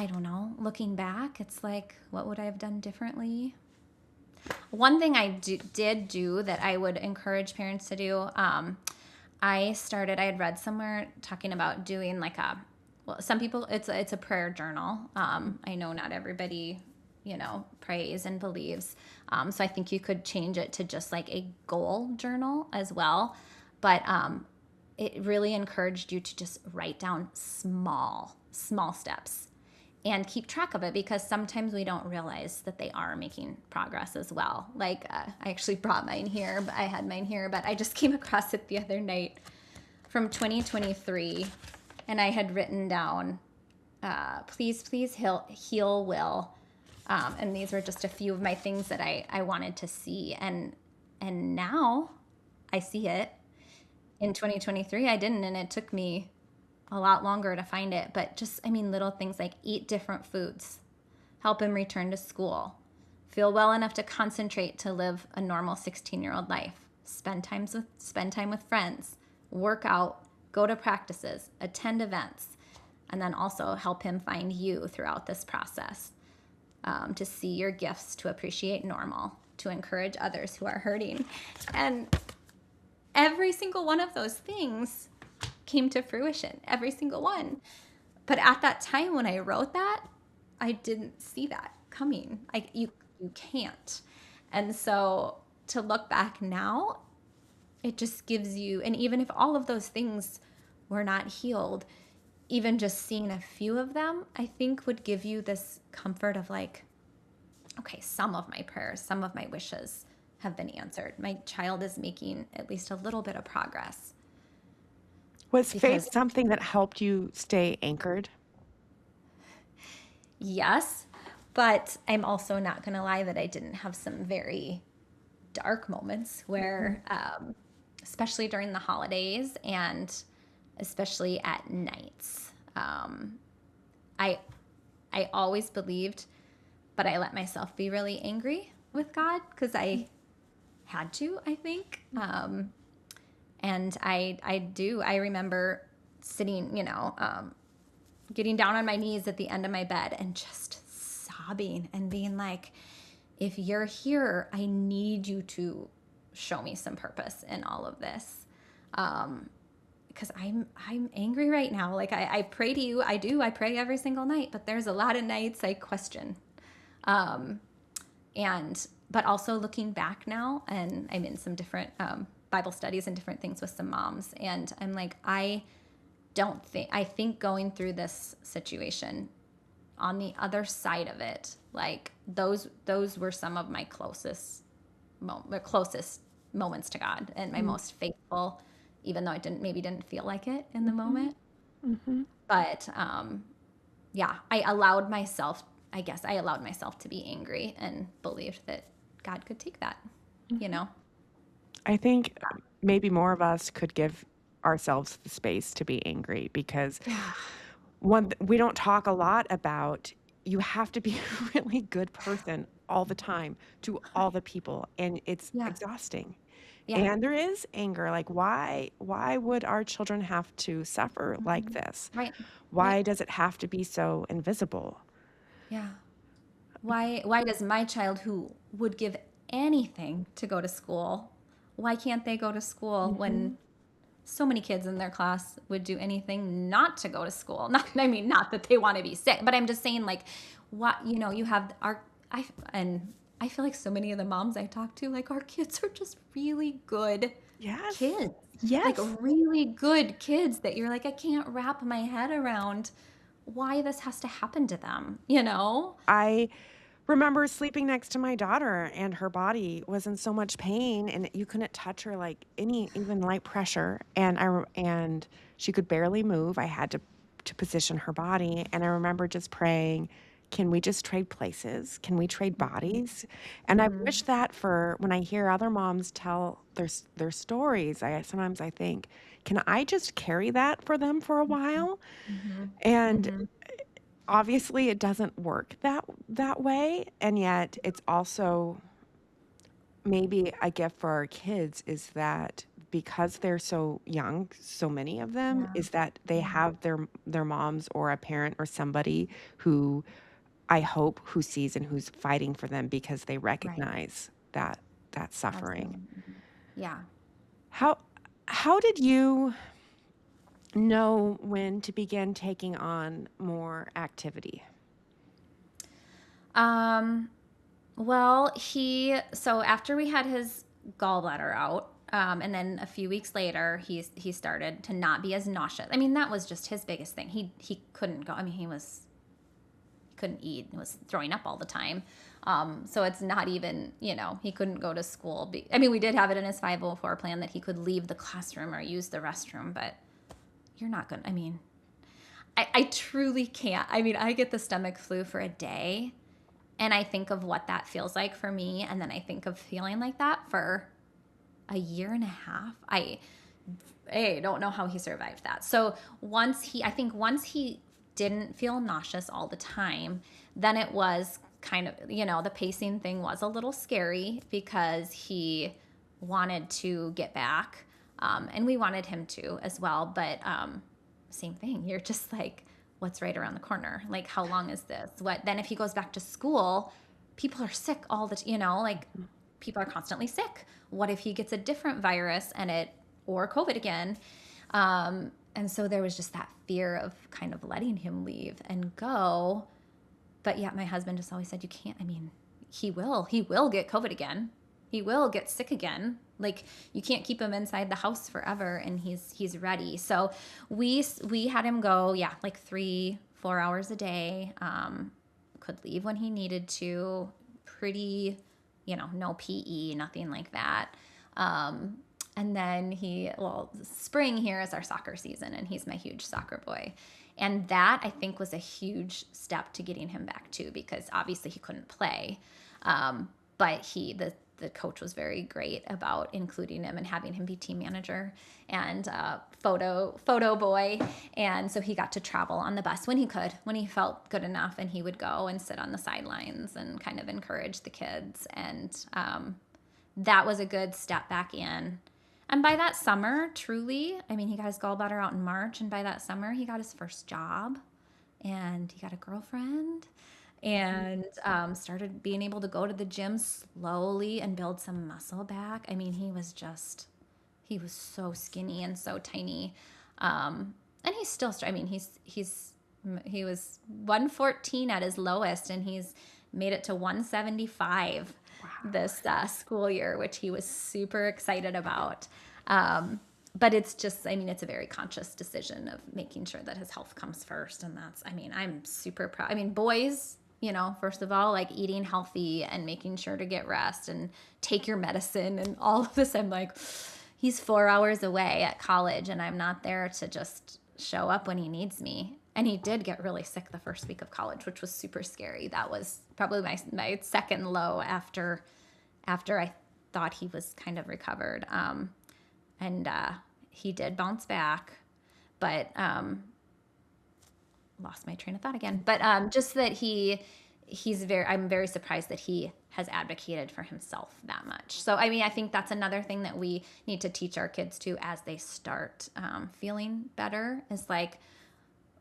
don't know. Looking back, it's like, what would I have done differently? One thing I did do that I would encourage parents to do, I had read somewhere talking about doing like some people, it's a prayer journal. I know not everybody, prays and believes. So I think you could change it to just like a goal journal as well. But it really encouraged you to just write down small steps and keep track of it, because sometimes we don't realize that they are making progress as well. Like I actually brought mine here, but I had mine here, but I just came across it the other night from 2023, and I had written down, please heal Will. And these were just a few of my things that I wanted to see. And now I see it. In 2023, I didn't, and it took me a lot longer to find it. But just, I mean, little things like eat different foods, help him return to school, feel well enough to concentrate to live a normal 16-year-old life, spend time with friends, work out, go to practices, attend events, and then also help him find you throughout this process, to see your gifts, to appreciate normal, to encourage others who are hurting. And every single one of those things came to fruition, every single one. But at that time when I wrote that, I didn't see that coming. You can't. And so to look back now, it just gives you, and even if all of those things were not healed, even just seeing a few of them, I think would give you this comfort of like, okay, some of my prayers, some of my wishes have been answered. My child is making at least a little bit of progress. Was faith Because something that helped you stay anchored? yes, but I'm also not going to lie that I didn't have some very dark moments where, especially during the holidays and especially at nights, I I always believed, but I let myself be really angry with God because I had to, I think. And I remember sitting, getting down on my knees at the end of my bed and just sobbing and being like, if you're here, I need you to show me some purpose in all of this. Because because I'm angry right now. Like I pray to you. I pray every single night, but there's a lot of nights I question. Um, and but also looking back now, and I'm in some different Bible studies and different things with some moms, and I'm like, I think going through this situation, on the other side of it, like those were some of my closest moments to God, and my most faithful, even though it didn't feel like it in the moment. Mm-hmm. But yeah, I guess I allowed myself to be angry and believed that God could take that, you know? I think maybe more of us could give ourselves the space to be angry because Yeah. we don't talk a lot about you have to be a really good person all the time to all the people, and it's Yeah. exhausting. Yeah. And there is anger, like why would our children have to suffer like this? Right. Right. Why does it have to be so invisible? Yeah. Why does my child who would give anything to go to school, why can't they go to school Hmm. when so many kids in their class would do anything not to go to school? Not, I mean, not that they want to be sick, but I'm just saying, like, what, you have and I feel like so many of the moms I talk to, like, our kids are just really good Yes. kids, like Yes. really good kids that you're like, I can't wrap my head around why this has to happen to them, you know? I remember sleeping next to my daughter and her body was in so much pain and you couldn't touch her like any even light pressure and she could barely move. I had to position her body and I remember just praying, can we just trade places? Can we trade bodies? And I Mm-hmm. wish that for when I hear other moms tell their stories, sometimes I think, can I just carry that for them for a while? Mm-hmm. And Mm-hmm. obviously it doesn't work that way, and yet it's also maybe a gift for our kids is that because they're so young, so many of them, Yeah. is that they Yeah. have their moms or a parent or somebody who I hope who sees and who's fighting for them because they Right. recognize that suffering. Absolutely. Yeah. How how did you know when to begin taking on more activity? Um, well, so after we had his gallbladder out, and then a few weeks later, he started to not be as nauseous. I mean, that was just his biggest thing. He couldn't go. I mean, he couldn't eat. He was throwing up all the time. So it's not even, he couldn't go to school. I mean, we did have it in his 504 plan that he could leave the classroom or use the restroom, but you're not going to, I mean, I truly can't. I mean, I get the stomach flu for a day and I think of what that feels like for me. And then I think of feeling like that for a year and a half. I don't know how he survived that. So I think once he didn't feel nauseous all the time, then it was kind of, the pacing thing was a little scary because he wanted to get back. And we wanted him to as well. But same thing. You're just like, what's right around the corner? Like, how long is this? What then if he goes back to school, people are sick all the, like people are constantly sick. What if he gets a different virus or COVID again? And so there was just that fear of kind of letting him leave and go. But yet my husband just always said, you can't, I mean, he will get COVID again. He will get sick again. Like you can't keep him inside the house forever and he's ready. So we had him go, yeah, like 3-4 hours a day. Could leave when he needed to, pretty, no PE, nothing like that. And then spring here is our soccer season and he's my huge soccer boy. And that I think was a huge step to getting him back too, because obviously he couldn't play. But the coach was very great about including him and having him be team manager and photo boy. And so he got to travel on the bus when he felt good enough, and he would go and sit on the sidelines and kind of encourage the kids. And that was a good step back in. And by that summer, truly, I mean, he got his gallbladder out in March, and by that summer, he got his first job, and he got a girlfriend, and started being able to go to the gym slowly and build some muscle back. I mean, he was so skinny and so tiny. And he's still, I mean, he was 114 at his lowest, and he's made it to 175 this school year, which he was super excited about. But it's just, I mean, it's a very conscious decision of making sure that his health comes first. And that's, I mean, I'm super proud. I mean, boys, you know, first of all, like eating healthy and making sure to get rest and take your medicine and all of this. I'm like, he's 4 hours away at college, and I'm not there to just show up when he needs me. And he did get really sick the first week of college, which was super scary. That was probably my second low after I thought he was kind of recovered. And he did bounce back, but lost my train of thought again. But just that I'm very surprised that he has advocated for himself that much. So, I mean, I think that's another thing that we need to teach our kids too as they start feeling better is like,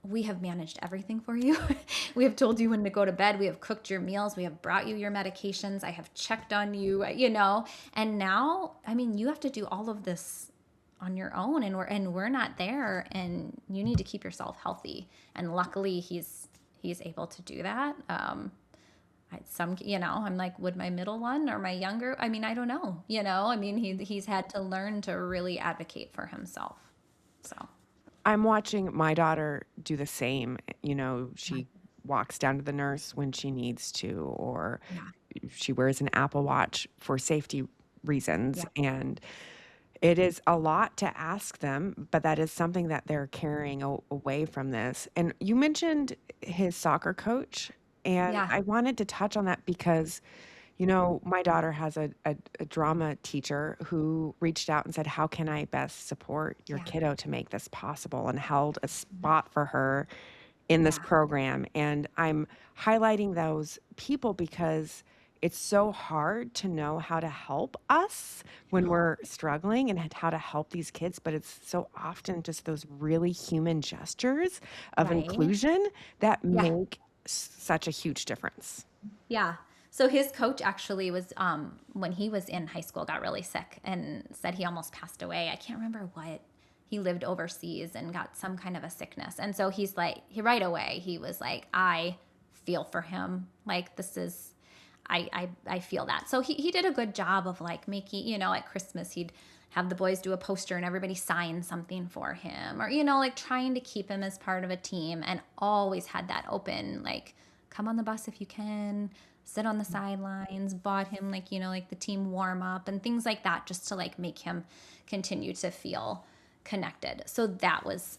we have managed everything for you. We have told you when to go to bed. We have cooked your meals. We have brought you your medications. I have checked on you, you know, and now, I mean, you have to do all of this on your own, and we're not there, and you need to keep yourself healthy. And luckily he's able to do that. You know, I'm like, would my middle one or my younger, I mean, I don't know, you know, I mean, he's had to learn to really advocate for himself. So I'm watching my daughter do the same. You know, she walks down to the nurse when she needs to, or yeah, she wears an Apple Watch for safety reasons. yeah, And it is a lot to ask them, but that is something that they're carrying away from this. And you mentioned his soccer coach, and yeah, I wanted to touch on that because, you know, my daughter has a drama teacher who reached out and said, how can I best support your yeah, kiddo to make this possible, and held a spot for her in this yeah, program. And I'm highlighting those people because it's so hard to know how to help us when we're struggling and how to help these kids. But it's so often just those really human gestures of right, inclusion that yeah, make such a huge difference. yeah. So his coach actually was when he was in high school got really sick and said he almost passed away. I can't remember what. He lived overseas and got some kind of a sickness. And so he's like, he right away, he was like, I feel for him. Like, this is, I feel that. So he did a good job of like making, you know, at Christmas, he'd have the boys do a poster and everybody sign something for him, or, you know, like trying to keep him as part of a team, and always had that open, like, come on the bus if you can, sit on the sidelines, bought him like, you know, like the team warm up and things like that, just to like make him continue to feel connected. So that was,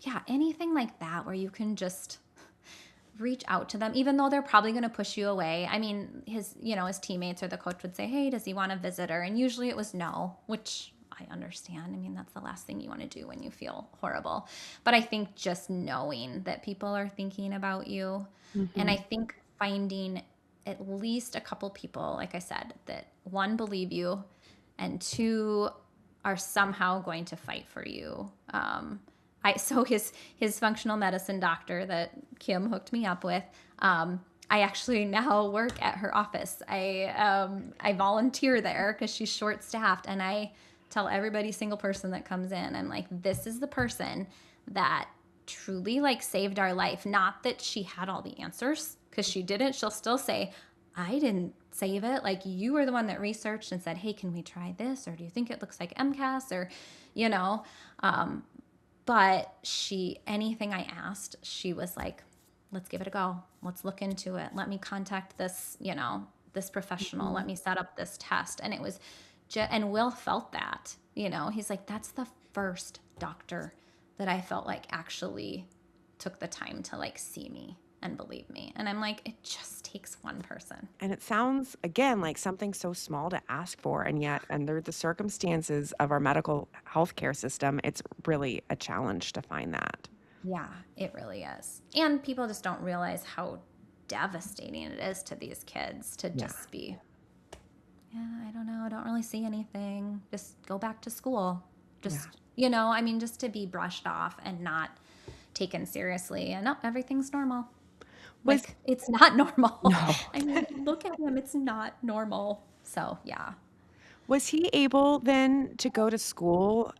yeah, anything like that where you can just reach out to them, even though they're probably going to push you away. I mean, his teammates or the coach would say, hey, does he want a visitor? And usually it was no, which I understand. I mean, that's the last thing you want to do when you feel horrible. But I think just knowing that people are thinking about you, and I Mhm. think finding at least a couple people, like I said, that one, believe you, and two, are somehow going to fight for you. So his functional medicine doctor that Kim hooked me up with, I actually now work at her office. I volunteer there because she's short staffed, and I tell every single person that comes in, I'm like, this is the person that truly like saved our life. Not that she had all the answers, because she didn't. She'll still say, I didn't save it. Like, you were the one that researched and said, hey, can we try this? Or do you think it looks like MCAS? Or, you know, but anything I asked, she was like, let's give it a go. Let's look into it. Let me contact this, you know, this professional. Let Mhm. me set up this test. And it was and Will felt that, you know, he's like, that's the first doctor that I felt like actually took the time to like see me and believe me. And I'm like, it just takes one person. And it sounds, again, like something so small to ask for, and yet, under the circumstances of our medical healthcare system, it's really a challenge to find that. Yeah, it really is. And people just don't realize how devastating it is to these kids to Yeah. just be, yeah, I don't know, I don't really see anything. Just go back to school. Yeah. Just, you know, I mean, just to be brushed off and not taken seriously. And no, everything's normal. Was Like, it's not normal. No. I mean, look at him. It's not normal. So, yeah. Was he able then to go to school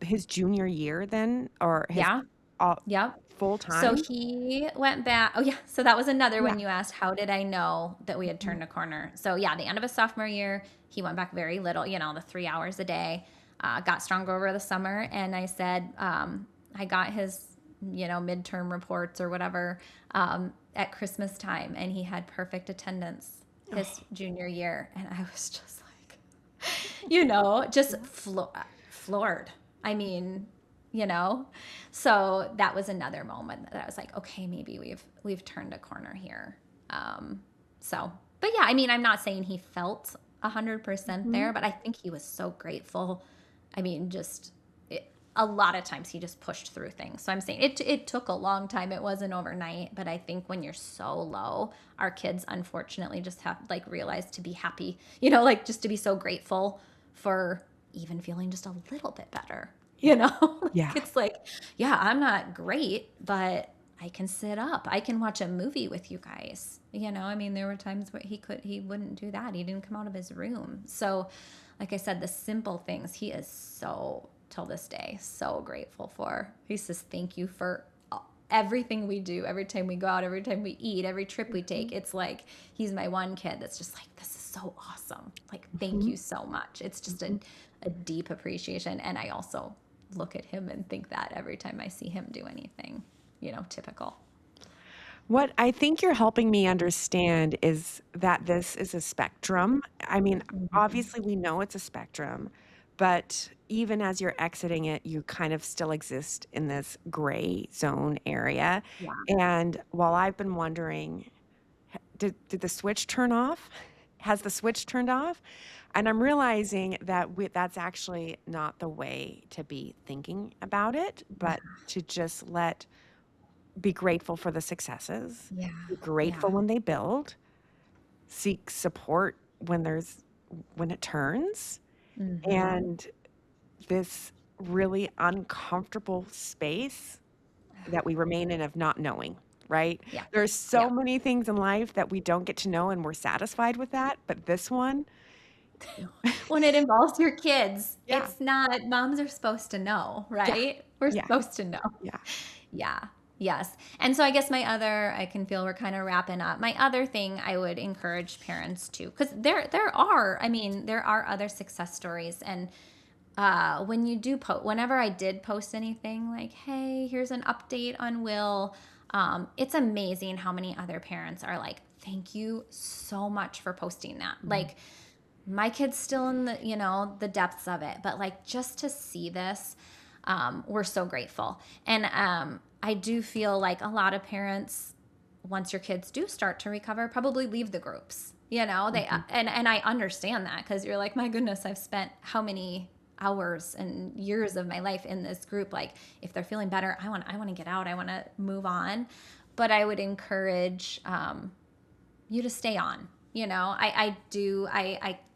his junior year then, or his Yeah. all Yep. full So time? he went back. Oh, yeah. So that was another Yeah. when you asked, how did I know that we had Mhm. turned a corner? So, yeah, the end of his sophomore year, he went back very little, the 3 hours a day, got stronger over the summer. And I said, I got his, midterm reports or whatever at Christmas time, and he had perfect attendance his Oh, junior year. And I was just like, just yeah. floored. I mean, you know, so that was another moment that I was like, okay, maybe we've turned a corner here. Um, but yeah, I mean, I'm not saying he felt 100% Mhm. there, but I think he was so grateful. I mean, a lot of times he just pushed through things. So I'm saying it took a long time. It wasn't overnight, but I think when you're so low, our kids unfortunately just have like realized to be happy, like just to be so grateful for even feeling just a little bit better. Yeah. It's like, yeah, I'm not great, but I can sit up. I can watch a movie with you guys. I mean, there were times where he wouldn't do that. He didn't come out of his room. So, like I said, the simple things he is so, till this day, so grateful for. He says, thank you for everything we do, every time we go out, every time we eat, every trip we take. Mhm. It's like he's my one kid that's just like, this is so awesome. Like, thank Mhm. you so much. It's just Mhm. a deep appreciation. And I also look at him and think that every time I see him do anything, typical. What I think you're helping me understand is that this is a spectrum. I mean, Mhm. obviously, we know it's a spectrum, but even as you're exiting it, you kind of still exist in this gray zone area. Yeah. And while I've been wondering, did the switch turn off? Has the switch turned off? And I'm realizing that that's actually not the way to be thinking about it, Yeah. but to just be grateful for the successes, Yeah. be grateful Yeah. when they build, seek support when it turns, Hmm. and this really uncomfortable space that we remain in of not knowing, right? Yeah. There's so Yeah. many things in life that we don't get to know and we're satisfied with that, but this one, When it involves your kids, yeah, it's not, moms are supposed to know, yeah, right? We're yeah, supposed to know. yeah. Yeah. Yes. And so I guess I can feel we're kind of wrapping up. My other thing I would encourage parents to, because there are other success stories. And when you do post, whenever I did post anything like, hey, here's an update on Will, it's amazing how many other parents are like, thank you so much for posting that. Mhm. Like, my kid's still in the depths of it, but like just to see this, we're so grateful. And I do feel like a lot of parents, once your kids do start to recover, probably leave the groups. They Mhm. and I understand that, because you're like, my goodness, I've spent how many hours and years of my life in this group. Like, if they're feeling better, I want to get out, I want to move on. But I would encourage you to stay on. I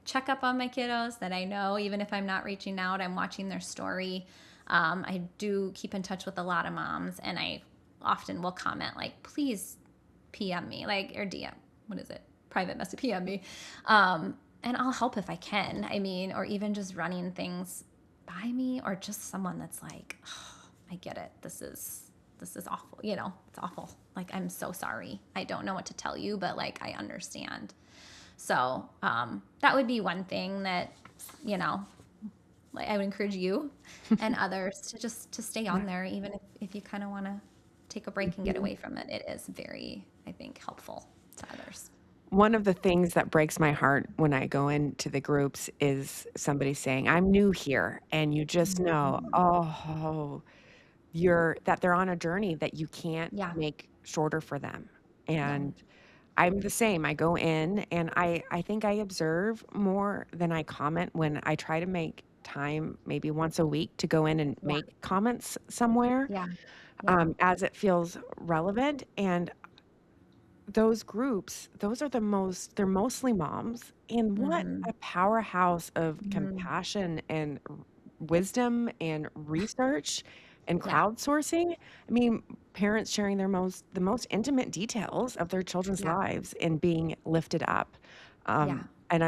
check up on my kiddos that I know, even if I'm not reaching out, I'm watching their story. I do keep in touch with a lot of moms, and I often will comment like, please PM me, like, or DM, what is it? Private message, PM me. And I'll help if I can. I mean, or even just running things by me, or just someone that's like, oh, I get it. This is awful. It's awful. Like, I'm so sorry. I don't know what to tell you, but like, I understand. So that would be one thing that, you know, like, I would encourage you and others to just to stay Yeah. on there, even if you kind of want to take a break and get Mhm. away from it. It is very, I think, helpful to others. One of the things that breaks my heart when I go into the groups is somebody saying, "I'm new here," and you just know, Mhm. oh, they're on a journey that you can't Yeah. make shorter for them, No. and I'm the same. I go in and I think I observe more than I comment when I try to make time maybe once a week to go in and Yeah. make comments somewhere, Yeah. Yeah. as it feels relevant, and those groups, they're mostly moms, and what Hmm. a powerhouse of Hmm. compassion and wisdom and research and Yeah. crowdsourcing. I mean, parents sharing the most intimate details of their children's Yeah. lives and being lifted up. Yeah. And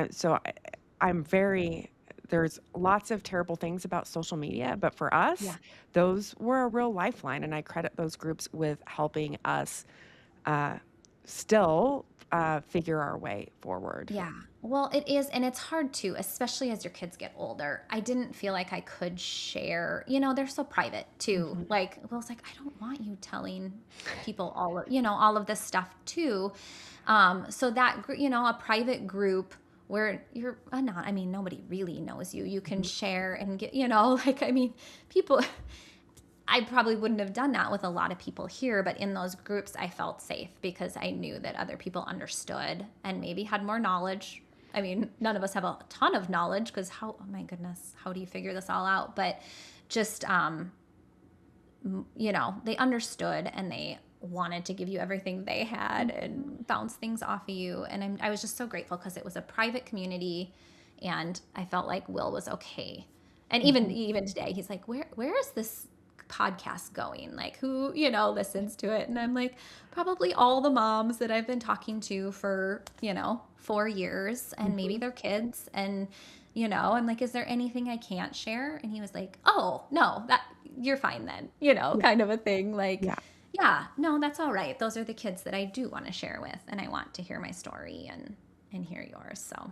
I'm very there's lots of terrible things about social media, but for Yeah. us, those were a real lifeline, and I credit those groups with helping us uh, still figure our way forward. Yeah. Well, it is, and it's hard too, especially as your kids get older. I didn't feel like I could share, they're so private too. Mhm. Like, Will's like, I don't want you telling people all of this stuff too. So that, a private group where you're not, I mean, nobody really knows you. You can Mhm. share and get, like, I mean, people, I probably wouldn't have done that with a lot of people here, but in those groups, I felt safe because I knew that other people understood and maybe had more knowledge. I mean, none of us have a ton of knowledge because oh my goodness, how do you figure this all out? But just, they understood and they wanted to give you everything they had Mhm. and bounce things off of you. And I was just so grateful because it was a private community and I felt like Will was okay. And Mhm. even today, he's like, where is this podcast going? Like who, listens to it? And I'm like, probably all the moms that I've been talking to for, 4 years and maybe Mhm. their kids. And, I'm like, is there anything I can't share? And he was like, oh, no, that you're fine then, Yeah. kind of a thing. Like, Yeah. yeah, no, that's all right. Those are the kids that I do want to share with. And I want to hear my story and hear yours. So,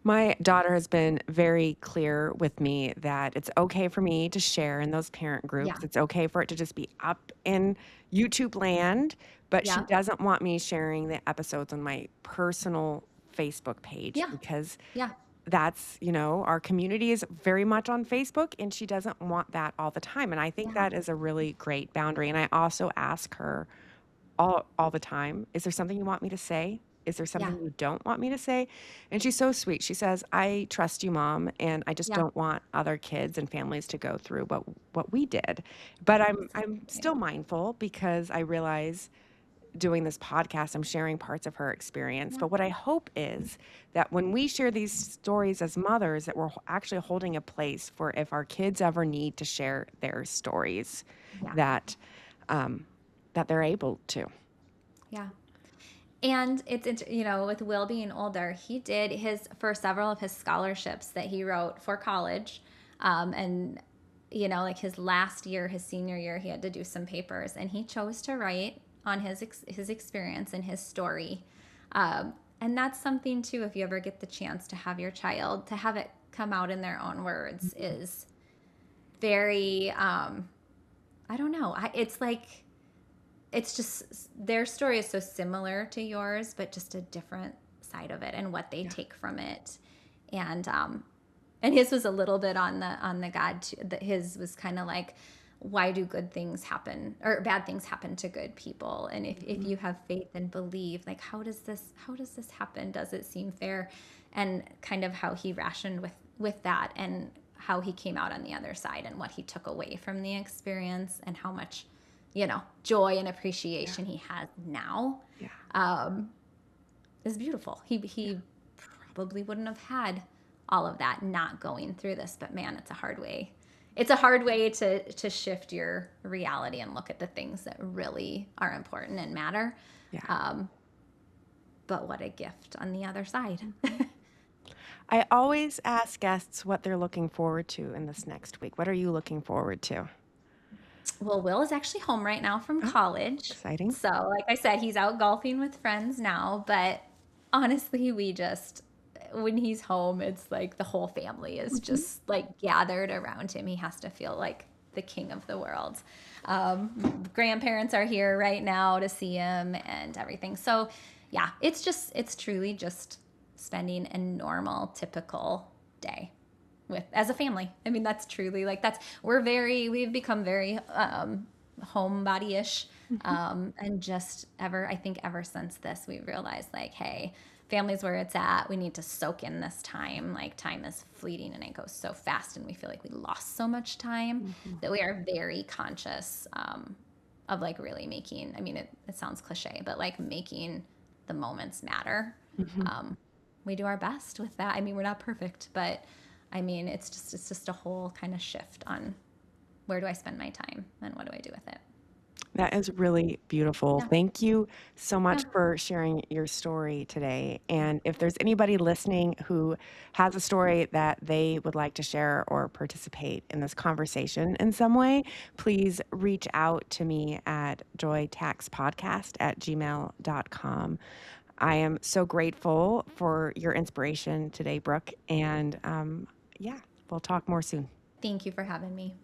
My daughter has been very clear with me that it's okay for me to share in those parent yeah, groups. It's okay for it to just be up in YouTube land, but she yeah, doesn't want me sharing the episodes on my personal Facebook page yeah, because yeah, that's, our community is very much on Facebook and she doesn't want that all the time. And I think yeah, that is a really great boundary. And I also ask her all the time, "Is there something you want me to say? Is there yeah, something you don't want me to say?" And she's so sweet. She says, "I trust you, mom, and I just yeah. don't want other kids and families to go through what we did." But I'm Exactly. still mindful because I realize doing this podcast, I'm sharing parts of her experience. Yeah, But what I hope is that when we share these stories as mothers, that we're actually holding a place for if our kids ever need to share their stories, yeah, that um, that they're able to. yeah. And with Will being older, he did his for several of his scholarships that he wrote for college, and like his last year, his senior year, he had to do some papers, and he chose to write on his experience and his story, and that's something too. If you ever get the chance to have your child to have it come out in their own words, Mhm. is very I don't know. It's like it's just their story is so similar to yours, but just a different side of it and what they Yeah. take from it. And and his was a little bit on the God too, that his was kind of like, why do good things happen or bad things happen to good people? And if Mhm. you have faith and believe, like how does this happen? Does it seem fair? And kind of how he rationed with that and how he came out on the other side and what he took away from the experience and how much joy and Yeah. appreciation he has now Yeah. um, is beautiful. Yeah. He probably wouldn't have had all of that not going through this, but man, it's a hard way. It's a hard way to shift your reality and look at the things that really are important and matter. Yeah. Um, but what a gift on the other side. Mhm. I always ask guests what they're looking forward to in this next week. What are you looking forward to? Well, Will is actually home right now from Oh, college. exciting. So, like I said, he's out golfing with friends now. But honestly, when he's home, it's like the whole family is Mhm. just like gathered around him. He has to feel like the king of the world. Grandparents are here right now to see him and everything. So, yeah, it's truly just spending a normal, typical day with as a family. I mean, that's truly like we've become very homebody-ish, Mhm. and just I think ever since this, we realized like, hey, family's where it's at. We need to soak in this time. Like time is fleeting and it goes so fast, and we feel like we lost so much time Mhm. that we are very conscious of like really making. I mean, it sounds cliche, but like making the moments matter. Mhm. Um, we do our best with that. I mean, we're not perfect, but I mean, it's just a whole kind of shift on where do I spend my time and what do I do with it. That is really beautiful. Yeah. Thank you so much Yeah. for sharing your story today. And if there's anybody listening who has a story that they would like to share or participate in this conversation in some way, please reach out to me at joytaxpodcast@gmail.com. I am so grateful for your inspiration today, Brooke. And yeah, we'll talk more soon. Thank you for having me.